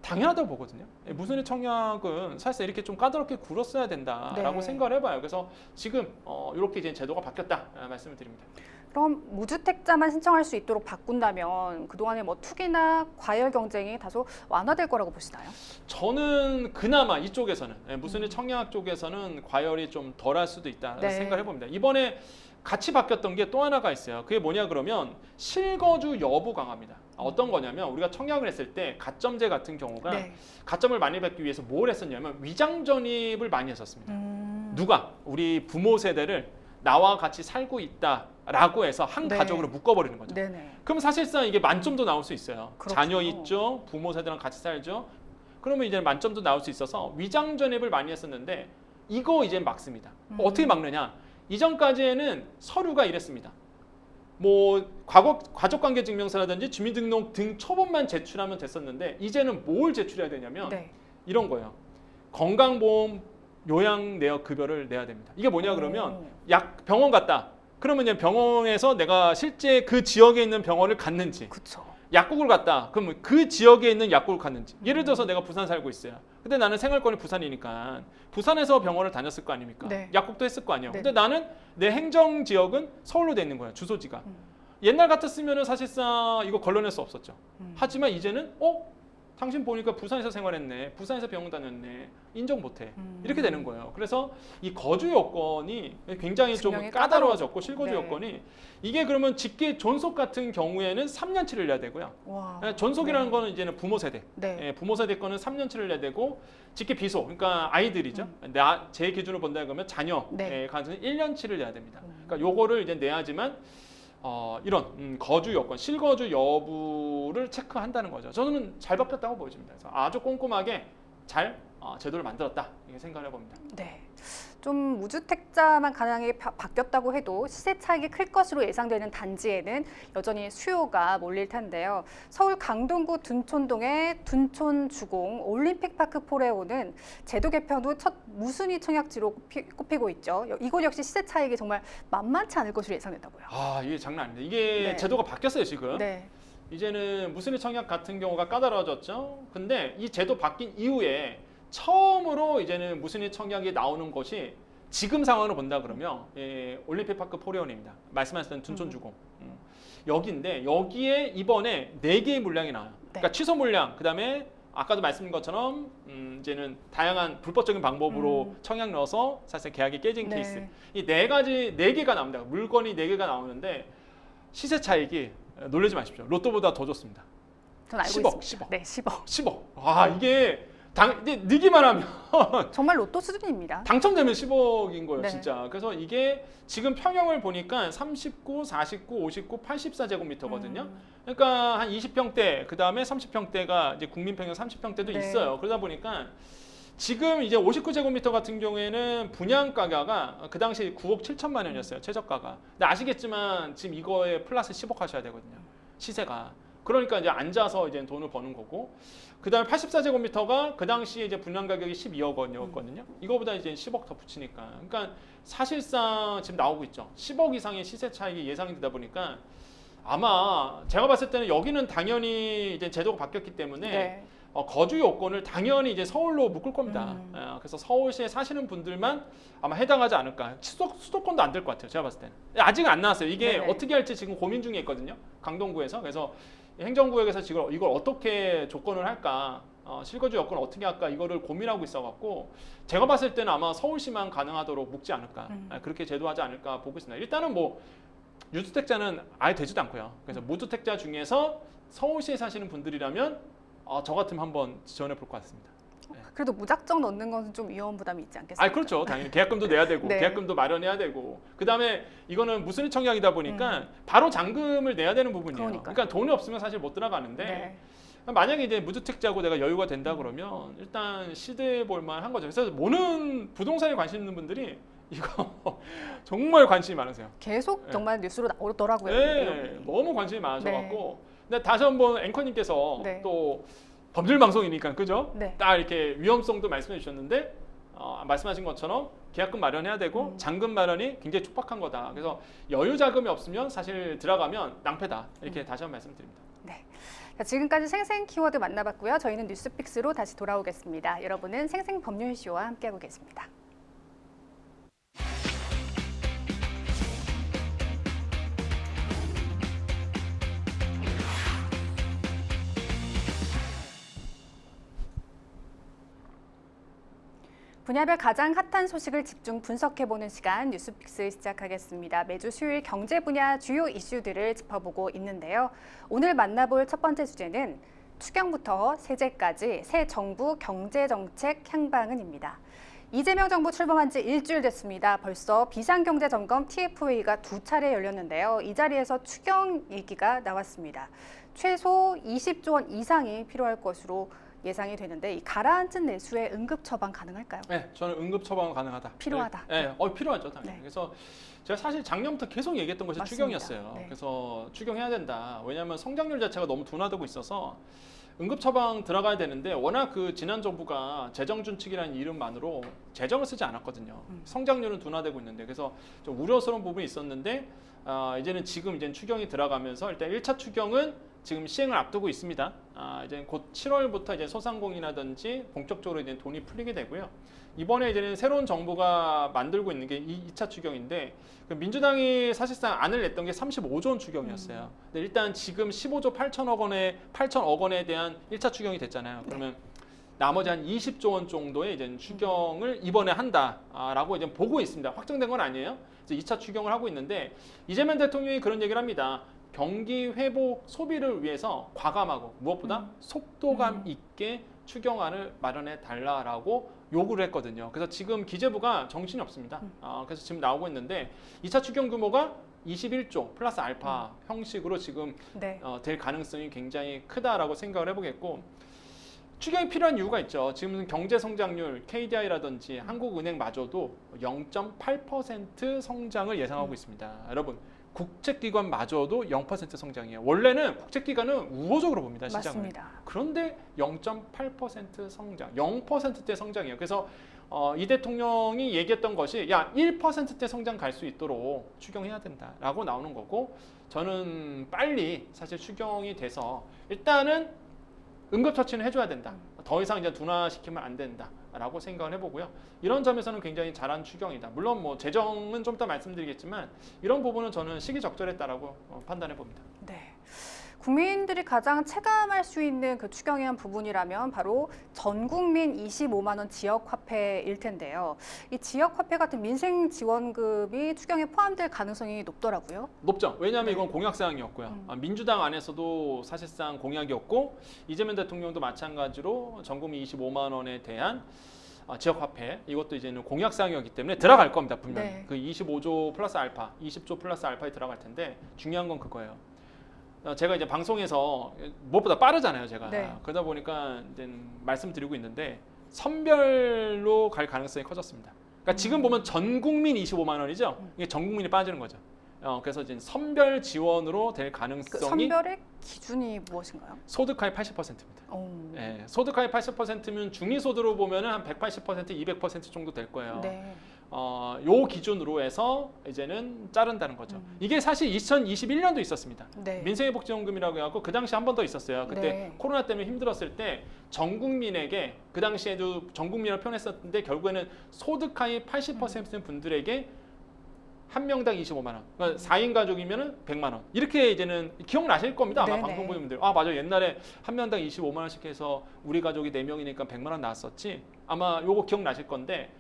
당연하다고 보거든요. 무순위 청약은 사실상 이렇게 좀 까다롭게 굴었어야 된다라고 네. 생각을 해봐요. 그래서 지금 이렇게 이제 제도가 바뀌었다 말씀을 드립니다. 그럼 무주택자만 신청할 수 있도록 바꾼다면 그동안의 뭐 투기나 과열 경쟁이 다소 완화될 거라고 보시나요? 저는 그나마 이쪽에서는 무순위 청약 쪽에서는 과열이 좀 덜할 수도 있다 네. 생각을 해봅니다. 이번에 같이 바뀌었던 게 또 하나가 있어요. 그게 뭐냐 그러면 실거주 여부 강화입니다. 어떤 거냐면 우리가 청약을 했을 때 가점제 같은 경우가 네. 가점을 많이 받기 위해서 뭘 했었냐면 위장 전입을 많이 했었습니다. 누가 우리 부모 세대를 나와 같이 살고 있다라고 해서 한 네. 가족으로 묶어버리는 거죠. 네네. 그럼 사실상 이게 만점도 나올 수 있어요. 그렇군요. 자녀 있죠, 부모 세대랑 같이 살죠. 그러면 이제 만점도 나올 수 있어서 위장 전입을 많이 했었는데 이거 이제 막습니다. 어떻게 막느냐? 이전까지에는 서류가 이랬습니다. 뭐 가족관계증명서라든지 주민등록 등 초본만 제출하면 됐었는데 이제는 뭘 제출해야 되냐면 네. 이런 거예요. 건강보험 요양 내역 급여를 내야 됩니다. 이게 뭐냐 오. 그러면 약 병원 갔다. 그러면 이제 병원에서 내가 실제 그 지역에 있는 병원을 갔는지, 그쵸. 약국을 갔다. 그러면 그 지역에 있는 약국을 갔는지. 예를 들어서 내가 부산 살고 있어요. 근데 나는 생활권이 부산이니까 부산에서 병원을 다녔을 거 아닙니까? 네. 약국도 했을 거 아니에요. 네. 근데 나는 내 행정 지역은 서울로 돼 있는 거예요. 주소지가. 옛날 같았으면은 사실상 이거 걸러낼 수 없었죠. 하지만 이제는 당신 보니까 부산에서 생활했네. 부산에서 병원 다녔네. 인정 못해. 이렇게 되는 거예요. 그래서 이 거주 여건이 굉장히 좀 증명이 까다로워졌고 실거주 네. 여건이 이게 그러면 직계 존속 같은 경우에는 3년치를 내야 되고요. 와. 존속이라는 네. 거는 이제는 부모 세대. 네. 예, 부모 세대 거는 3년치를 내야 되고 직계 비속, 그러니까 아이들이죠. 제 기준으로 본다 그러면 자녀에 네. 관해서는 1년치를 내야 됩니다. 그러니까 요거를 이제 내야지만 이런 거주 여건, 실거주 여부를 체크한다는 거죠. 저는 잘 바뀌었다고 보여집니다. 그래서 아주 꼼꼼하게 잘 제도를 만들었다 이렇게 생각을 해봅니다. 네. 좀 무주택자만 가능하게 바뀌었다고 해도 시세 차익이 클 것으로 예상되는 단지에는 여전히 수요가 몰릴 텐데요. 서울 강동구 둔촌동의 둔촌주공 올림픽파크 포레오는 제도 개편 후 첫 무순위 청약지로 꼽히고 있죠. 이곳 역시 시세 차익이 정말 만만치 않을 것으로 예상된다고요. 이게 장난 아닙니다. 이게 네. 제도가 바뀌었어요 지금. 네. 이제는 무순위 청약 같은 경우가 까다로워졌죠. 근데 이 제도 바뀐 이후에 처음으로 이제는 무순위 청약이 나오는 것이 지금 상황으로 본다 그러면 올림픽파크 포레온입니다. 말씀하셨던 둔촌주공. 여기인데 여기에 이번에 4개의 물량이 나와요. 그러니까 취소 물량, 그다음에 아까도 말씀드린 것처럼 이제는 다양한 불법적인 방법으로 청약 넣어서 사실 계약이 깨진 네. 케이스. 이 4개가 나옵니다. 물건이 4개가 나오는데 시세 차익이 놀라지 마십시오. 로또보다 더 좋습니다. 전 알고 10억, 있습니다. 10억. 네, 10억. 10억. 이게 이제 느기만 하면 정말 로또 수준입니다. 당첨되면 10억인 거예요, 네. 진짜. 그래서 이게 지금 평형을 보니까 39, 49, 59, 84제곱미터거든요. 그러니까 한 20평대, 그 다음에 30평대가 이제 국민평형 30평대도 네. 있어요. 그러다 보니까 지금 이제 59제곱미터 같은 경우에는 분양가가 그 당시 9억 7천만 원이었어요, 최저가가. 근데 아시겠지만 지금 이거에 플러스 10억 하셔야 되거든요, 시세가. 그러니까 이제 앉아서 이제 돈을 버는 거고, 그 다음에 84제곱미터가 그 당시에 이제 분양 가격이 12억 원이었거든요. 이거보다 이제 10억 더 붙이니까. 그러니까 사실상 지금 나오고 있죠. 10억 이상의 시세 차익이 예상이 되다 보니까 아마 제가 봤을 때는 여기는 당연히 이제 제도가 바뀌었기 때문에 네. 거주 요건을 당연히 이제 서울로 묶을 겁니다. 그래서 서울시에 사시는 분들만 아마 해당하지 않을까. 수도권도 안 될 것 같아요. 제가 봤을 때는. 아직은 안 나왔어요. 이게 네네. 어떻게 할지 지금 고민 중에 있거든요. 강동구에서. 그래서 행정구역에서 지금 이걸 어떻게 조건을 할까, 실거주 여건을 어떻게 할까 이거를 고민하고 있어갖고 제가 봤을 때는 아마 서울시만 가능하도록 묶지 않을까, 그렇게 제도하지 않을까 보고 있습니다. 일단은 뭐 유주택자는 아예 되지도 않고요. 그래서 무주택자 중에서 서울시에 사시는 분들이라면 저 같으면 한번 지원해 볼 것 같습니다. 그래도 무작정 넣는 것은 좀 위험 부담이 있지 않겠습니까? 그렇죠. 당연히 계약금도 내야 되고 네. 계약금도 마련해야 되고 그다음에 이거는 무순위 청약이다 보니까 바로 잔금을 내야 되는 부분이에요. 그러니까요. 그러니까 돈이 없으면 사실 못 들어가는데 네. 만약에 이제 무주택자고 내가 여유가 된다 그러면 일단 시도해 볼 만한 거죠. 그래서 모는 부동산에 관심 있는 분들이 이거 정말 관심이 많으세요. 계속 정말 뉴스로 나오더라고요. 네, 너무 관심이 많아져갖고. 근데 다시 한번 앵커님께서 네. 또 범죄 방송이니까 그죠? 네. 딱 이렇게 위험성도 말씀해 주셨는데 말씀하신 것처럼 계약금 마련해야 되고 잔금 마련이 굉장히 촉박한 거다. 그래서 여유 자금이 없으면 사실 들어가면 낭패다. 이렇게 다시 한번 말씀드립니다. 네. 자, 지금까지 생생 키워드 만나봤고요. 저희는 뉴스픽스로 다시 돌아오겠습니다. 여러분은 생생 법률 이슈와 함께하고 계십니다. 분야별 가장 핫한 소식을 집중 분석해보는 시간 뉴스픽스 시작하겠습니다. 매주 수요일 경제 분야 주요 이슈들을 짚어보고 있는데요. 오늘 만나볼 첫 번째 주제는 추경부터 세제까지 새 정부 경제정책 향방은입니다. 이재명 정부 출범한 지 일주일 됐습니다. 벌써 비상경제점검 TF회의가 2차례 열렸는데요. 이 자리에서 추경 얘기가 나왔습니다. 최소 20조 원 이상이 필요할 것으로 예상이 되는데 이 가라앉은 내수에 응급 처방 가능할까요? 네, 저는 응급 처방 가능하다. 필요하다. 네, 필요하죠, 당연히. 네. 그래서 제가 사실 작년부터 계속 얘기했던 것이 맞습니다. 추경이었어요. 네. 그래서 추경해야 된다. 왜냐하면 성장률 자체가 너무 둔화되고 있어서 응급 처방 들어가야 되는데 워낙 그 지난 정부가 재정준칙이라는 이름만으로 재정을 쓰지 않았거든요. 성장률은 둔화되고 있는데 그래서 좀 우려스러운 부분이 있었는데 이제는 지금 이제 추경이 들어가면서 일단 1차 추경은 지금 시행을 앞두고 있습니다. 이제 곧 7월부터 이제 소상공인이라든지 본격적으로 이제 돈이 풀리게 되고요. 이번에 이제는 새로운 정부가 만들고 있는 게 2차 추경인데 그 민주당이 사실상 안을 냈던 게 35조 원 추경이었어요. 근데 일단 지금 15조 8천억 원에 대한 1차 추경이 됐잖아요. 그러면 나머지 한 20조 원 정도의 이제 추경을 이번에 한다라고 이제 보고 있습니다. 확정된 건 아니에요. 이제 2차 추경을 하고 있는데 이재명 대통령이 그런 얘기를 합니다. 경기 회복 소비를 위해서 과감하고 무엇보다 속도감 있게 추경안을 마련해 달라라고 요구를 했거든요. 그래서 지금 기재부가 정신이 없습니다. 그래서 지금 나오고 있는데 2차 추경 규모가 21조 플러스 알파 형식으로 지금 네. 될 가능성이 굉장히 크다라고 생각을 해보겠고 추경이 필요한 이유가 있죠. 지금 경제 성장률 KDI라든지 한국은행마저도 0.8% 성장을 예상하고 있습니다. 여러분 국책기관마저도 0% 성장이에요. 원래는 국책기관은 우호적으로 봅니다. 시장을. 맞습니다. 그런데 0.8% 성장, 0%대 성장이에요. 그래서 이 대통령이 얘기했던 것이 야 1%대 성장 갈 수 있도록 추경해야 된다라고 나오는 거고 저는 빨리 사실 추경이 돼서 일단은 응급처치는 해줘야 된다. 더 이상 이제 둔화시키면 안 된다라고 생각을 해보고요. 이런 점에서는 굉장히 잘한 추경이다. 물론 뭐 재정은 좀 더 말씀드리겠지만 이런 부분은 저는 시기적절했다라고 판단해 봅니다. 네. 국민들이 가장 체감할 수 있는 그 추경의 한 부분이라면 바로 전 국민 25만 원 지역 화폐일 텐데요. 이 지역 화폐 같은 민생 지원금이 추경에 포함될 가능성이 높더라고요. 높죠. 왜냐하면 네. 이건 공약 사항이었고요. 민주당 안에서도 사실상 공약이었고 이재명 대통령도 마찬가지로 전 국민 25만 원에 대한 지역 화폐 이것도 이제는 공약 사항이었기 때문에 들어갈 겁니다. 분명히. 네. 그 25조 플러스 알파, 20조 플러스 알파에 들어갈 텐데 중요한 건 그거예요. 제가 이제 방송에서 무엇보다 빠르잖아요, 제가. 네. 그러다 보니까 이제 말씀드리고 있는데 선별로 갈 가능성이 커졌습니다. 그러니까 지금 보면 전 국민 25만 원이죠. 이게 전 국민이 빠지는 거죠. 그래서 이제 선별 지원으로 될 그 가능성이 선별의 기준이 무엇인가요? 소득하의 80%입니다. 예, 소득하의 80%면 중위소득으로 보면은 한 180%, 200% 정도 될 거예요. 네. 요 기준으로 해서 이제는 자른다는 거죠. 이게 사실 2021년도 있었습니다. 네. 민생회복지원금이라고 해갖고 그 당시 한 번 더 있었어요. 그때 네. 코로나 때문에 힘들었을 때 전 국민에게 그 당시에도 전 국민을 표현했었는데 결국에는 소득하위 80% 분들에게 한 명당 25만 원. 그러니까 4인 가족이면은 100만 원. 이렇게 이제는 기억나실 겁니다. 아마 네네. 방송 보는 분들. 맞아. 옛날에 한 명당 25만 원씩 해서 우리 가족이 4명이니까 100만 원 나왔었지. 아마 요거 기억나실 건데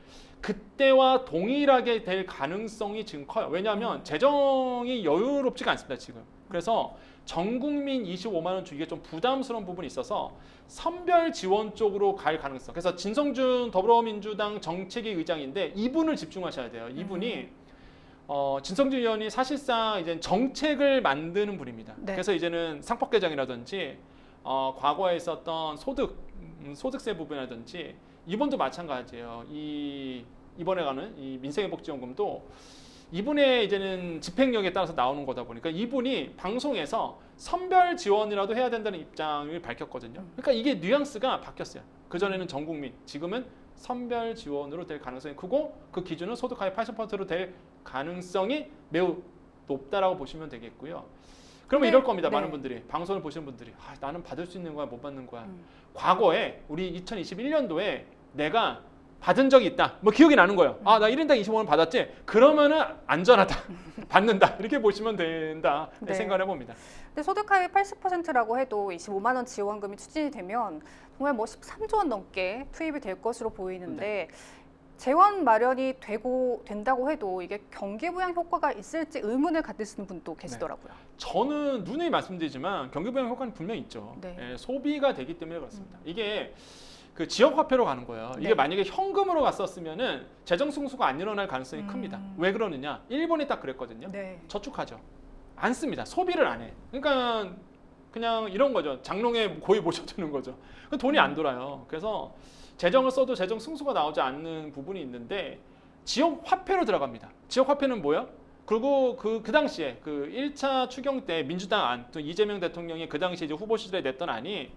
그때와 동일하게 될 가능성이 지금 커요. 왜냐하면 재정이 여유롭지가 않습니다, 지금. 그래서 전 국민 25만 원 주기가 좀 부담스러운 부분이 있어서 선별 지원 쪽으로 갈 가능성. 그래서 진성준 더불어민주당 정책위 의장인데 이분을 집중하셔야 돼요. 이분이 진성준 의원이 사실상 이제 정책을 만드는 분입니다. 네. 그래서 이제는 상법 개정이라든지 과거에 있었던 소득세 부분이라든지 이번도 마찬가지예요. 이번에 가는 이 민생회복지원금도 이분의 이제는 집행력에 따라서 나오는 거다 보니까 이분이 방송에서 선별 지원이라도 해야 된다는 입장을 밝혔거든요. 그러니까 이게 뉘앙스가 바뀌었어요. 그전에는 전 국민, 지금은 선별 지원으로 될 가능성이 크고 그 기준은 소득하위 80%로 될 가능성이 매우 높다라고 보시면 되겠고요. 그러면 네, 이럴 겁니다. 네. 많은 분들이 방송을 보시는 분들이 나는 받을 수 있는 거야 못 받는 거야. 과거에 우리 2021년도에 내가 받은 적이 있다. 뭐 기억이 나는 거예요. 나 1인당 25만 원 받았지? 그러면은 안전하다. 받는다. 이렇게 보시면 된다. 네. 생각을 해봅니다. 근데 소득하위 80%라고 해도 25만 원 지원금이 추진이 되면 정말 뭐 13조 원 넘게 투입이 될 것으로 보이는데 재원 마련이 된다고 해도 이게 경기 부양 효과가 있을지 의문을 가지시는 분도 계시더라고요. 저는 누누이 말씀드리지만 경기 부양 효과는 분명히 있죠. 네. 예, 소비가 되기 때문에 그렇습니다. 이게 그 지역 화폐로 가는 거예요. 이게 네. 만약에 현금으로 갔었으면은 재정 승수가 안 일어날 가능성이 큽니다. 왜 그러느냐? 일본이 딱 그랬거든요. 네. 저축하죠. 안 씁니다. 소비를 안 해. 그러니까 그냥 이런 거죠. 장롱에 고이 모셔두는 거죠. 돈이 안 돌아요. 그래서 재정을 써도 재정 승수가 나오지 않는 부분이 있는데 지역 화폐로 들어갑니다. 지역 화폐는 뭐야? 그리고 그 당시에 그 1차 추경 때 민주당 안, 또 이재명 대통령이 그 당시에 이제 후보 시절에 냈던 안이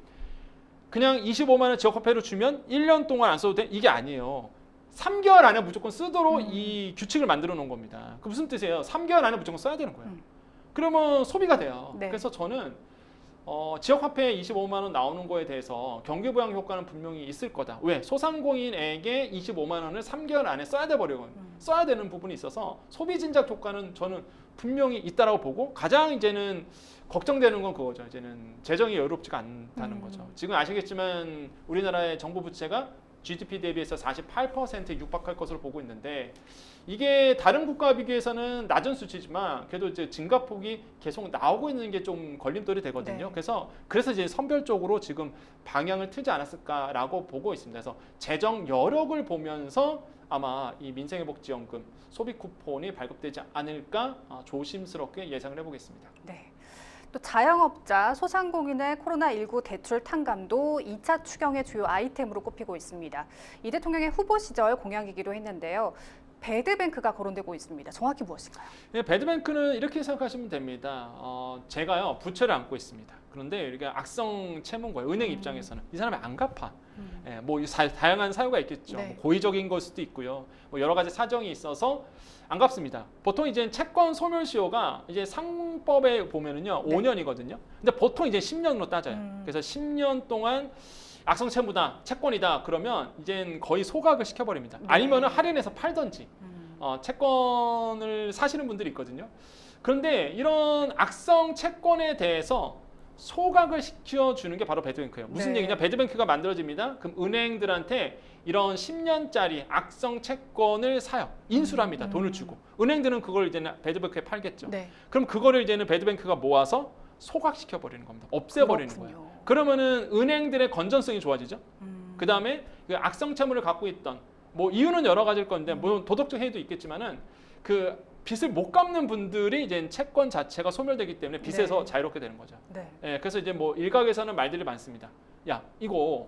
그냥 25만 원 지역화폐로 주면 1년 동안 안 써도 돼? 이게 아니에요. 3개월 안에 무조건 쓰도록 이 규칙을 만들어 놓은 겁니다. 그 무슨 뜻이에요? 3개월 안에 무조건 써야 되는 거예요. 그러면 소비가 돼요. 네. 그래서 저는 지역화폐 25만 원 나오는 거에 대해서 경기부양 효과는 분명히 있을 거다. 왜? 소상공인에게 25만 원을 3개월 안에 써야 돼 버리거든요. 써야 되는 부분이 있어서 소비 진작 효과는 저는 분명히 있다라고 보고, 가장 이제는 걱정되는 건 그거죠. 이제는 재정이 여유롭지가 않다는 거죠. 지금 아시겠지만 우리나라의 정부 부채가 GDP 대비해서 48%에 육박할 것으로 보고 있는데, 이게 다른 국가와 비교해서는 낮은 수치지만 그래도 이제 증가폭이 계속 나오고 있는 게 좀 걸림돌이 되거든요. 네. 그래서 이제 선별적으로 지금 방향을 틀지 않았을까라고 보고 있습니다. 그래서 재정 여력을 보면서 아마 이 민생회복지원금 소비 쿠폰이 발급되지 않을까 조심스럽게 예상을 해보겠습니다. 네. 또 자영업자, 소상공인의 코로나19 대출 탕감도 2차 추경의 주요 아이템으로 꼽히고 있습니다. 이 대통령의 후보 시절 공약이기도 했는데요. 배드뱅크가 거론되고 있습니다. 정확히 무엇인가요? 예, 배드뱅크는 이렇게 생각하시면 됩니다. 제가요 부채를 안고 있습니다. 그런데 우리가 악성 채무인 거예요. 은행 입장에서는 이 사람이 안 갚아. 예, 뭐 다양한 사유가 있겠죠. 네. 뭐 고의적인 걸 수도 있고요. 뭐 여러 가지 사정이 있어서 안 갚습니다. 보통 이제 채권 소멸시효가 이제 상법에 보면은요 네. 5년이거든요. 근데 보통 이제 10년으로 따져요. 그래서 10년 동안 악성 채무다, 채권이다 그러면 이젠 거의 소각을 시켜버립니다. 네. 아니면은 할인해서 팔던지. 채권을 사시는 분들이 있거든요. 그런데 이런 악성 채권에 대해서 소각을 시켜주는 게 바로 배드뱅크예요. 무슨 네. 얘기냐? 배드뱅크가 만들어집니다. 그럼 은행들한테 이런 10년짜리 악성 채권을 사요. 인수를 합니다. 돈을 주고. 은행들은 그걸 이제는 배드뱅크에 팔겠죠. 네. 그럼 그거를 이제는 배드뱅크가 모아서 소각시켜버리는 겁니다. 없애버리는 그렇군요. 거예요. 그러면은 은행들의 건전성이 좋아지죠. 그 다음에 그 악성 채무를 갖고 있던, 뭐 이유는 여러 가지일 건데 물론 도덕적 해이도 있겠지만은 그 빚을 못 갚는 분들이 이제 채권 자체가 소멸되기 때문에 빚에서 네. 자유롭게 되는 거죠. 네. 예, 그래서 이제 뭐 일각에서는 말들이 많습니다. 야, 이거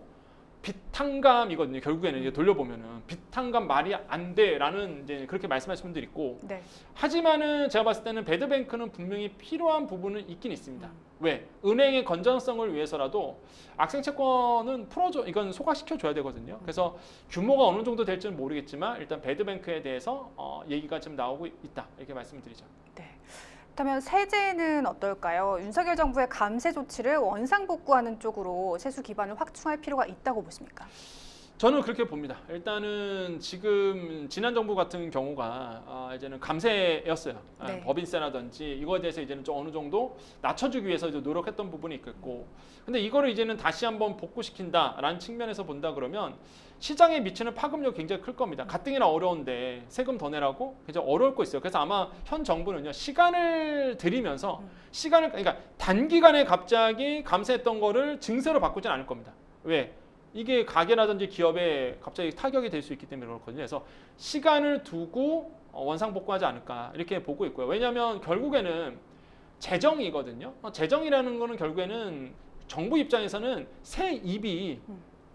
빚탕감이거든요. 결국에는 이제 돌려보면은 빚탕감 말이 안 돼라는 이제 그렇게 말씀하시는 분들이 있고, 네. 하지만은 제가 봤을 때는 배드뱅크는 분명히 필요한 부분은 있긴 있습니다. 왜? 은행의 건전성을 위해서라도 악성 채권은 풀어줘, 이건 소각시켜줘야 되거든요. 그래서 규모가 어느 정도 될지는 모르겠지만 일단 배드뱅크에 대해서 얘기가 좀 나오고 있다, 이렇게 말씀을 드리죠. 네. 그렇다면 세제는 어떨까요? 윤석열 정부의 감세 조치를 원상복구하는 쪽으로 세수 기반을 확충할 필요가 있다고 보십니까? 저는 그렇게 봅니다. 일단은 지금 지난 정부 같은 경우가 이제는 감세였어요. 네. 법인세라든지 이거에 대해서 이제는 좀 어느 정도 낮춰주기 위해서 이제 노력했던 부분이 있겠고, 근데 이거를 이제는 다시 한번 복구시킨다라는 측면에서 본다 그러면 시장에 미치는 파급력이 굉장히 클 겁니다. 가뜩이나 어려운데 세금 더 내라고 굉장히 어려울 거 있어요. 그래서 아마 현 정부는요 시간을 들이면서 그러니까 단기간에 갑자기 감세했던 거를 증세로 바꾸진 않을 겁니다. 왜? 이게 가게라든지 기업에 갑자기 타격이 될 수 있기 때문에 그렇거든요. 그래서 시간을 두고 원상복구하지 않을까 이렇게 보고 있고요. 왜냐하면 결국에는 재정이거든요. 재정이라는 거는 결국에는 정부 입장에서는 세입이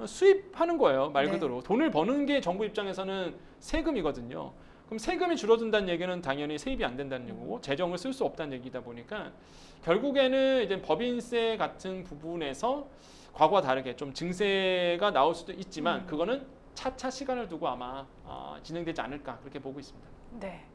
수입하는 거예요. 말 그대로. 네. 돈을 버는 게 정부 입장에서는 세금이거든요. 그럼 세금이 줄어든다는 얘기는 당연히 세입이 안 된다는 얘기고 재정을 쓸 수 없다는 얘기다 보니까 결국에는 이제 법인세 같은 부분에서 과거와 다르게 좀 증세가 나올 수도 있지만 그거는 차차 시간을 두고 아마 진행되지 않을까 그렇게 보고 있습니다. 네.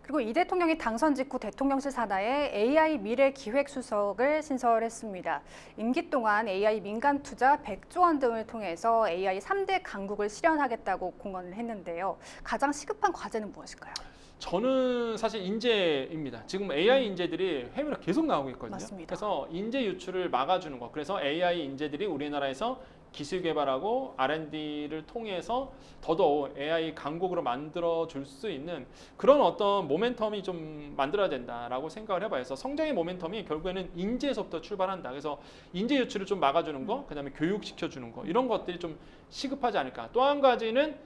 그리고 이 대통령이 당선 직후 대통령실 산하에 AI 미래 기획수석을 신설했습니다. 임기 동안 AI 민간 투자 100조 원 등을 통해서 AI 3대 강국을 실현하겠다고 공언을 했는데요. 가장 시급한 과제는 무엇일까요? 저는 사실 인재입니다. 지금 AI 인재들이 해외로 계속 나오고 있거든요. 맞습니다. 그래서 인재 유출을 막아주는 거. 그래서 AI 인재들이 우리나라에서 기술 개발하고 R&D를 통해서 더더욱 AI 강국으로 만들어 줄 수 있는 그런 어떤 모멘텀이 좀 만들어야 된다라고 생각을 해봐요. 그래서 성장의 모멘텀이 결국에는 인재에서부터 출발한다. 그래서 인재 유출을 좀 막아주는 거, 그다음에 교육시켜주는 거 이런 것들이 좀 시급하지 않을까. 또 한 가지는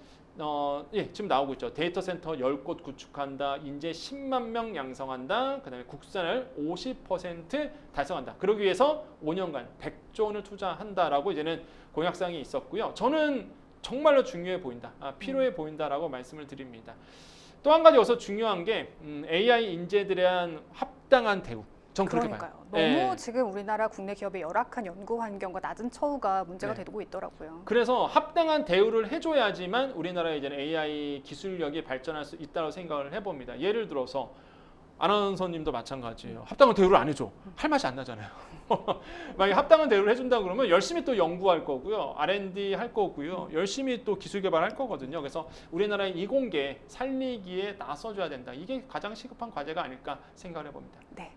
지금 나오고 있죠. 데이터 센터 10곳 구축한다. 인재 10만 명 양성한다. 그다음에 국산을 50% 달성한다. 그러기 위해서 5년간 100조 원을 투자한다라고 이제는 공약사항이 있었고요. 저는 정말로 중요해 보인다. 필요해 보인다라고 말씀을 드립니다. 또 한 가지 여기서 중요한 게 AI 인재들에 대한 합당한 대우. 전 그렇게 봐요. 그러니까요. 너무 예. 지금 우리나라 국내 기업의 열악한 연구 환경과 낮은 처우가 문제가 네. 되고 있더라고요. 그래서 합당한 대우를 해줘야지만 우리나라의 이제 AI 기술력이 발전할 수 있다고 생각을 해봅니다. 예를 들어서 아나운서님도 마찬가지예요. 합당한 대우를 안 해줘. 할 맛이 안 나잖아요. 만약에 합당한 대우를 해준다 그러면 열심히 또 연구할 거고요. R&D 할 거고요. 열심히 또 기술 개발할 거거든요. 그래서 우리나라의 이공계 살리기에 나서줘야 된다. 이게 가장 시급한 과제가 아닐까 생각을 해봅니다. 네.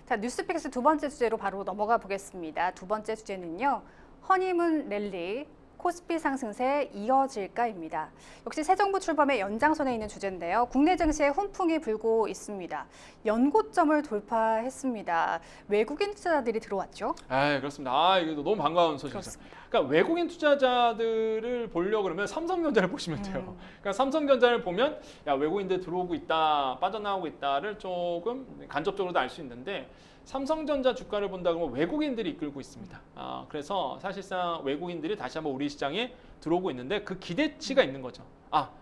자, 뉴스픽스 두 번째 주제로 바로 넘어가 보겠습니다. 두 번째 주제는요. 허니문 랠리, 코스피 상승세 이어질까입니다. 역시 새 정부 출범의 연장선에 있는 주제인데요. 국내 증시에 훈풍이 불고 있습니다. 연고점을 돌파했습니다. 외국인 투자자들이 들어왔죠? 아, 그렇습니다. 아, 이거 너무 반가운 소식이죠. 그렇습니다. 그러니까 외국인 투자자들을 보려고 그러면 삼성전자를 보시면 돼요. 그러니까 삼성전자를 보면 야, 외국인들 들어오고 있다, 빠져나오고 있다를 조금 간접적으로도 알 수 있는데 삼성전자 주가를 본다 그러면 외국인들이 이끌고 있습니다. 그래서 사실상 외국인들이 다시 한번 우리 시장에 들어오고 있는데 그 기대치가 있는 거죠.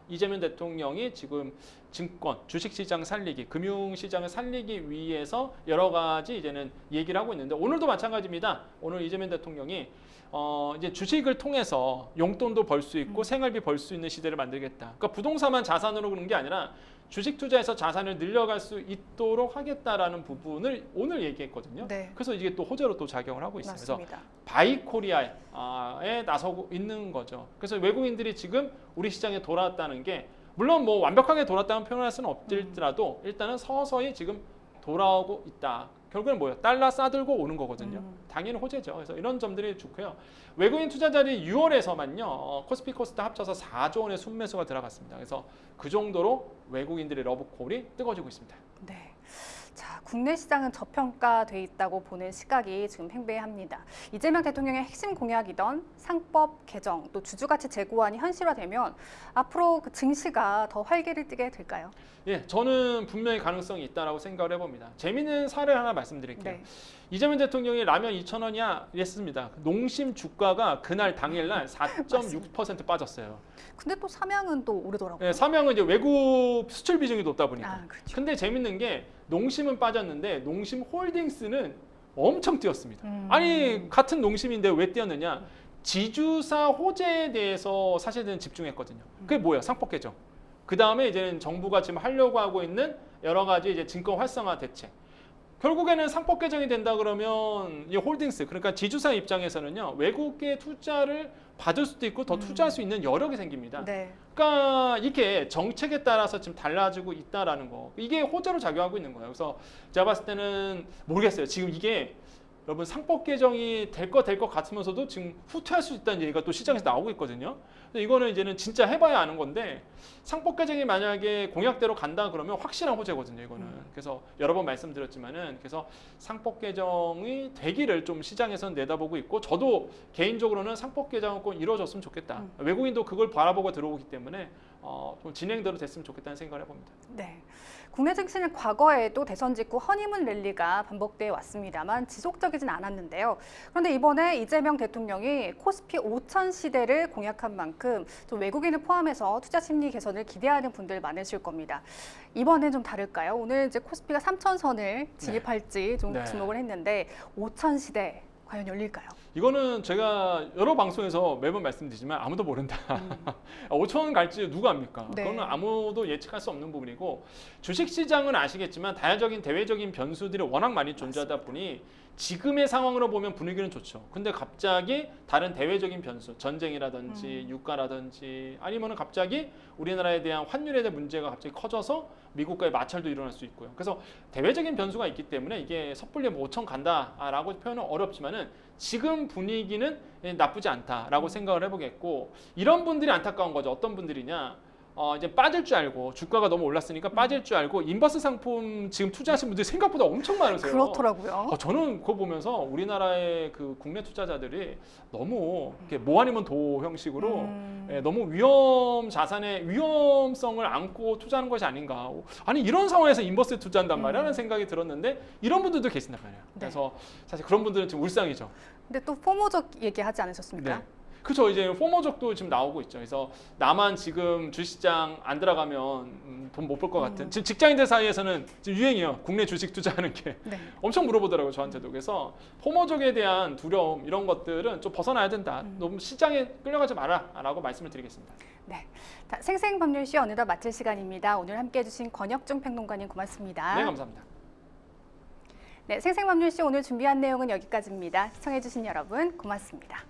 이재명 대통령이 지금 증권, 주식시장 살리기, 금융시장을 살리기 위해서 여러 가지 이제는 얘기를 하고 있는데 오늘도 마찬가지입니다. 오늘 이재명 대통령이 이제 주식을 통해서 용돈도 벌 수 있고 생활비 벌 수 있는 시대를 만들겠다. 그러니까 부동산만 자산으로 그런 게 아니라 주식 투자해서 자산을 늘려갈 수 있도록 하겠다라는 부분을 오늘 얘기했거든요. 네. 그래서 이게 또 호재로 또 작용을 하고 있어요. 그래서 맞습니다. 바이코리아에 나서고 있는 거죠. 그래서 외국인들이 지금 우리 시장에 돌아왔다는 게 물론 뭐 완벽하게 돌아왔다는 표현할 수는 없더라도 일단은 서서히 지금 돌아오고 있다. 결국은 뭐예요? 달러 싸들고 오는 거거든요. 당연히 호재죠. 그래서 이런 점들이 좋고요. 외국인 투자자들이 6월에서만요. 코스피 코스닥 합쳐서 4조 원의 순매수가 들어갔습니다. 그래서 그 정도로 외국인들의 러브콜이 뜨거워지고 있습니다. 네. 자, 국내 시장은 저평가돼 있다고 보는 시각이 지금 팽배합니다. 이재명 대통령의 핵심 공약이던 상법 개정, 또 주주가치 재고안이 현실화되면 앞으로 그 증시가 더 활기를 띠게 될까요? 예, 저는 분명히 가능성이 있다라고 생각을 해봅니다. 재미있는 사례 하나 말씀드릴게요. 네. 이재명 대통령이 라면 2,000원이야 이랬습니다. 농심 주가가 그날 당일날 4.6% 빠졌어요. 근데 또 삼양은 또 오르더라고요. 예, 삼양은 이제 외국 수출 비중이 높다 보니까. 그렇죠. 근데 재밌는 게 농심은 빠졌는데 농심 홀딩스는 엄청 뛰었습니다. 아니 같은 농심인데 왜 뛰었느냐? 지주사 호재에 대해서 사실은 집중했거든요. 그게 뭐야? 상법 개정. 그 다음에 이제는 정부가 지금 하려고 하고 있는 여러 가지 이제 증권 활성화 대책. 결국에는 상법 개정이 된다 그러면 이 홀딩스 그러니까 지주사 입장에서는요 외국계 투자를 받을 수도 있고 더 투자할 수 있는 여력이 생깁니다. 네. 그러니까 이게 정책에 따라서 지금 달라지고 있다라는 거 이게 호재로 작용하고 있는 거예요. 그래서 제가 봤을 때는 모르겠어요. 지금 이게 여러분 상법 개정이 될 것 같으면서도 지금 후퇴할 수 있다는 얘기가 또 시장에서 나오고 있거든요. 근데 이거는 이제는 진짜 해봐야 아는 건데 상법 개정이 만약에 공약대로 간다 그러면 확실한 호재거든요. 이거는 그래서 여러 번 말씀드렸지만은 그래서 상법 개정이 되기를 좀 시장에서는 내다보고 있고 저도 개인적으로는 상법 개정은 꼭 이루어졌으면 좋겠다. 외국인도 그걸 바라보고 들어오기 때문에 좀 진행대로 됐으면 좋겠다는 생각을 해봅니다. 네. 국내 증시는 과거에도 대선 직후 허니문 랠리가 반복돼 왔습니다만 지속적이진 않았는데요. 그런데 이번에 이재명 대통령이 코스피 5천 시대를 공약한 만큼 좀 외국인을 포함해서 투자 심리 개선을 기대하는 분들 많으실 겁니다. 이번엔 좀 다를까요? 오늘 이제 코스피가 3천선을 진입할지 좀 네. 주목을 했는데 5천 시대 과연 열릴까요? 이거는 제가 여러 방송에서 매번 말씀드리지만 아무도 모른다. 5천 갈지 누가 압니까? 네. 그거는 아무도 예측할 수 없는 부분이고 주식시장은 아시겠지만 다양적인 대외적인 변수들이 워낙 많이 존재하다 보니 지금의 상황으로 보면 분위기는 좋죠. 근데 갑자기 다른 대외적인 변수, 전쟁이라든지 유가라든지 아니면은 갑자기 우리나라에 대한 환율에 대한 문제가 갑자기 커져서 미국과의 마찰도 일어날 수 있고요. 그래서 대외적인 변수가 있기 때문에 이게 섣불리 5천 간다라고 표현은 어렵지만은 지금 분위기는 나쁘지 않다라고 생각을 해보겠고 이런 분들이 안타까운 거죠. 어떤 분들이냐? 이제 빠질 줄 알고 주가가 너무 올랐으니까 빠질 줄 알고 인버스 상품 지금 투자하신 분들이 생각보다 엄청 많으세요. 그렇더라고요. 저는 그거 보면서 우리나라의 그 국내 투자자들이 너무 이렇게 뭐 아니면 도 형식으로 너무 위험 자산의 위험성을 안고 투자하는 것이 아닌가. 아니 이런 상황에서 인버스에 투자한단 말이야 라는 생각이 들었는데 이런 분들도 계신단 말이에요. 네. 그래서 사실 그런 분들은 지금 울상이죠. 근데 또 포모적 얘기하지 않으셨습니까? 네. 그죠. 이제 포머족도 지금 나오고 있죠. 그래서 나만 지금 주식시장 안 들어가면 돈 못 벌 것 같은. 지금 직장인들 사이에서는 지금 유행이에요. 국내 주식 투자하는 게. 네. 엄청 물어보더라고요, 저한테도. 그래서 포머족에 대한 두려움 이런 것들은 좀 벗어나야 된다. 너무 시장에 끌려가지 마라라고 말씀을 드리겠습니다. 네. 자, 생생법률쇼 어느덧 마칠 시간입니다. 오늘 함께해 주신 권혁중 평론가님 고맙습니다. 네, 감사합니다. 네, 생생법률쇼 오늘 준비한 내용은 여기까지입니다. 시청해 주신 여러분 고맙습니다.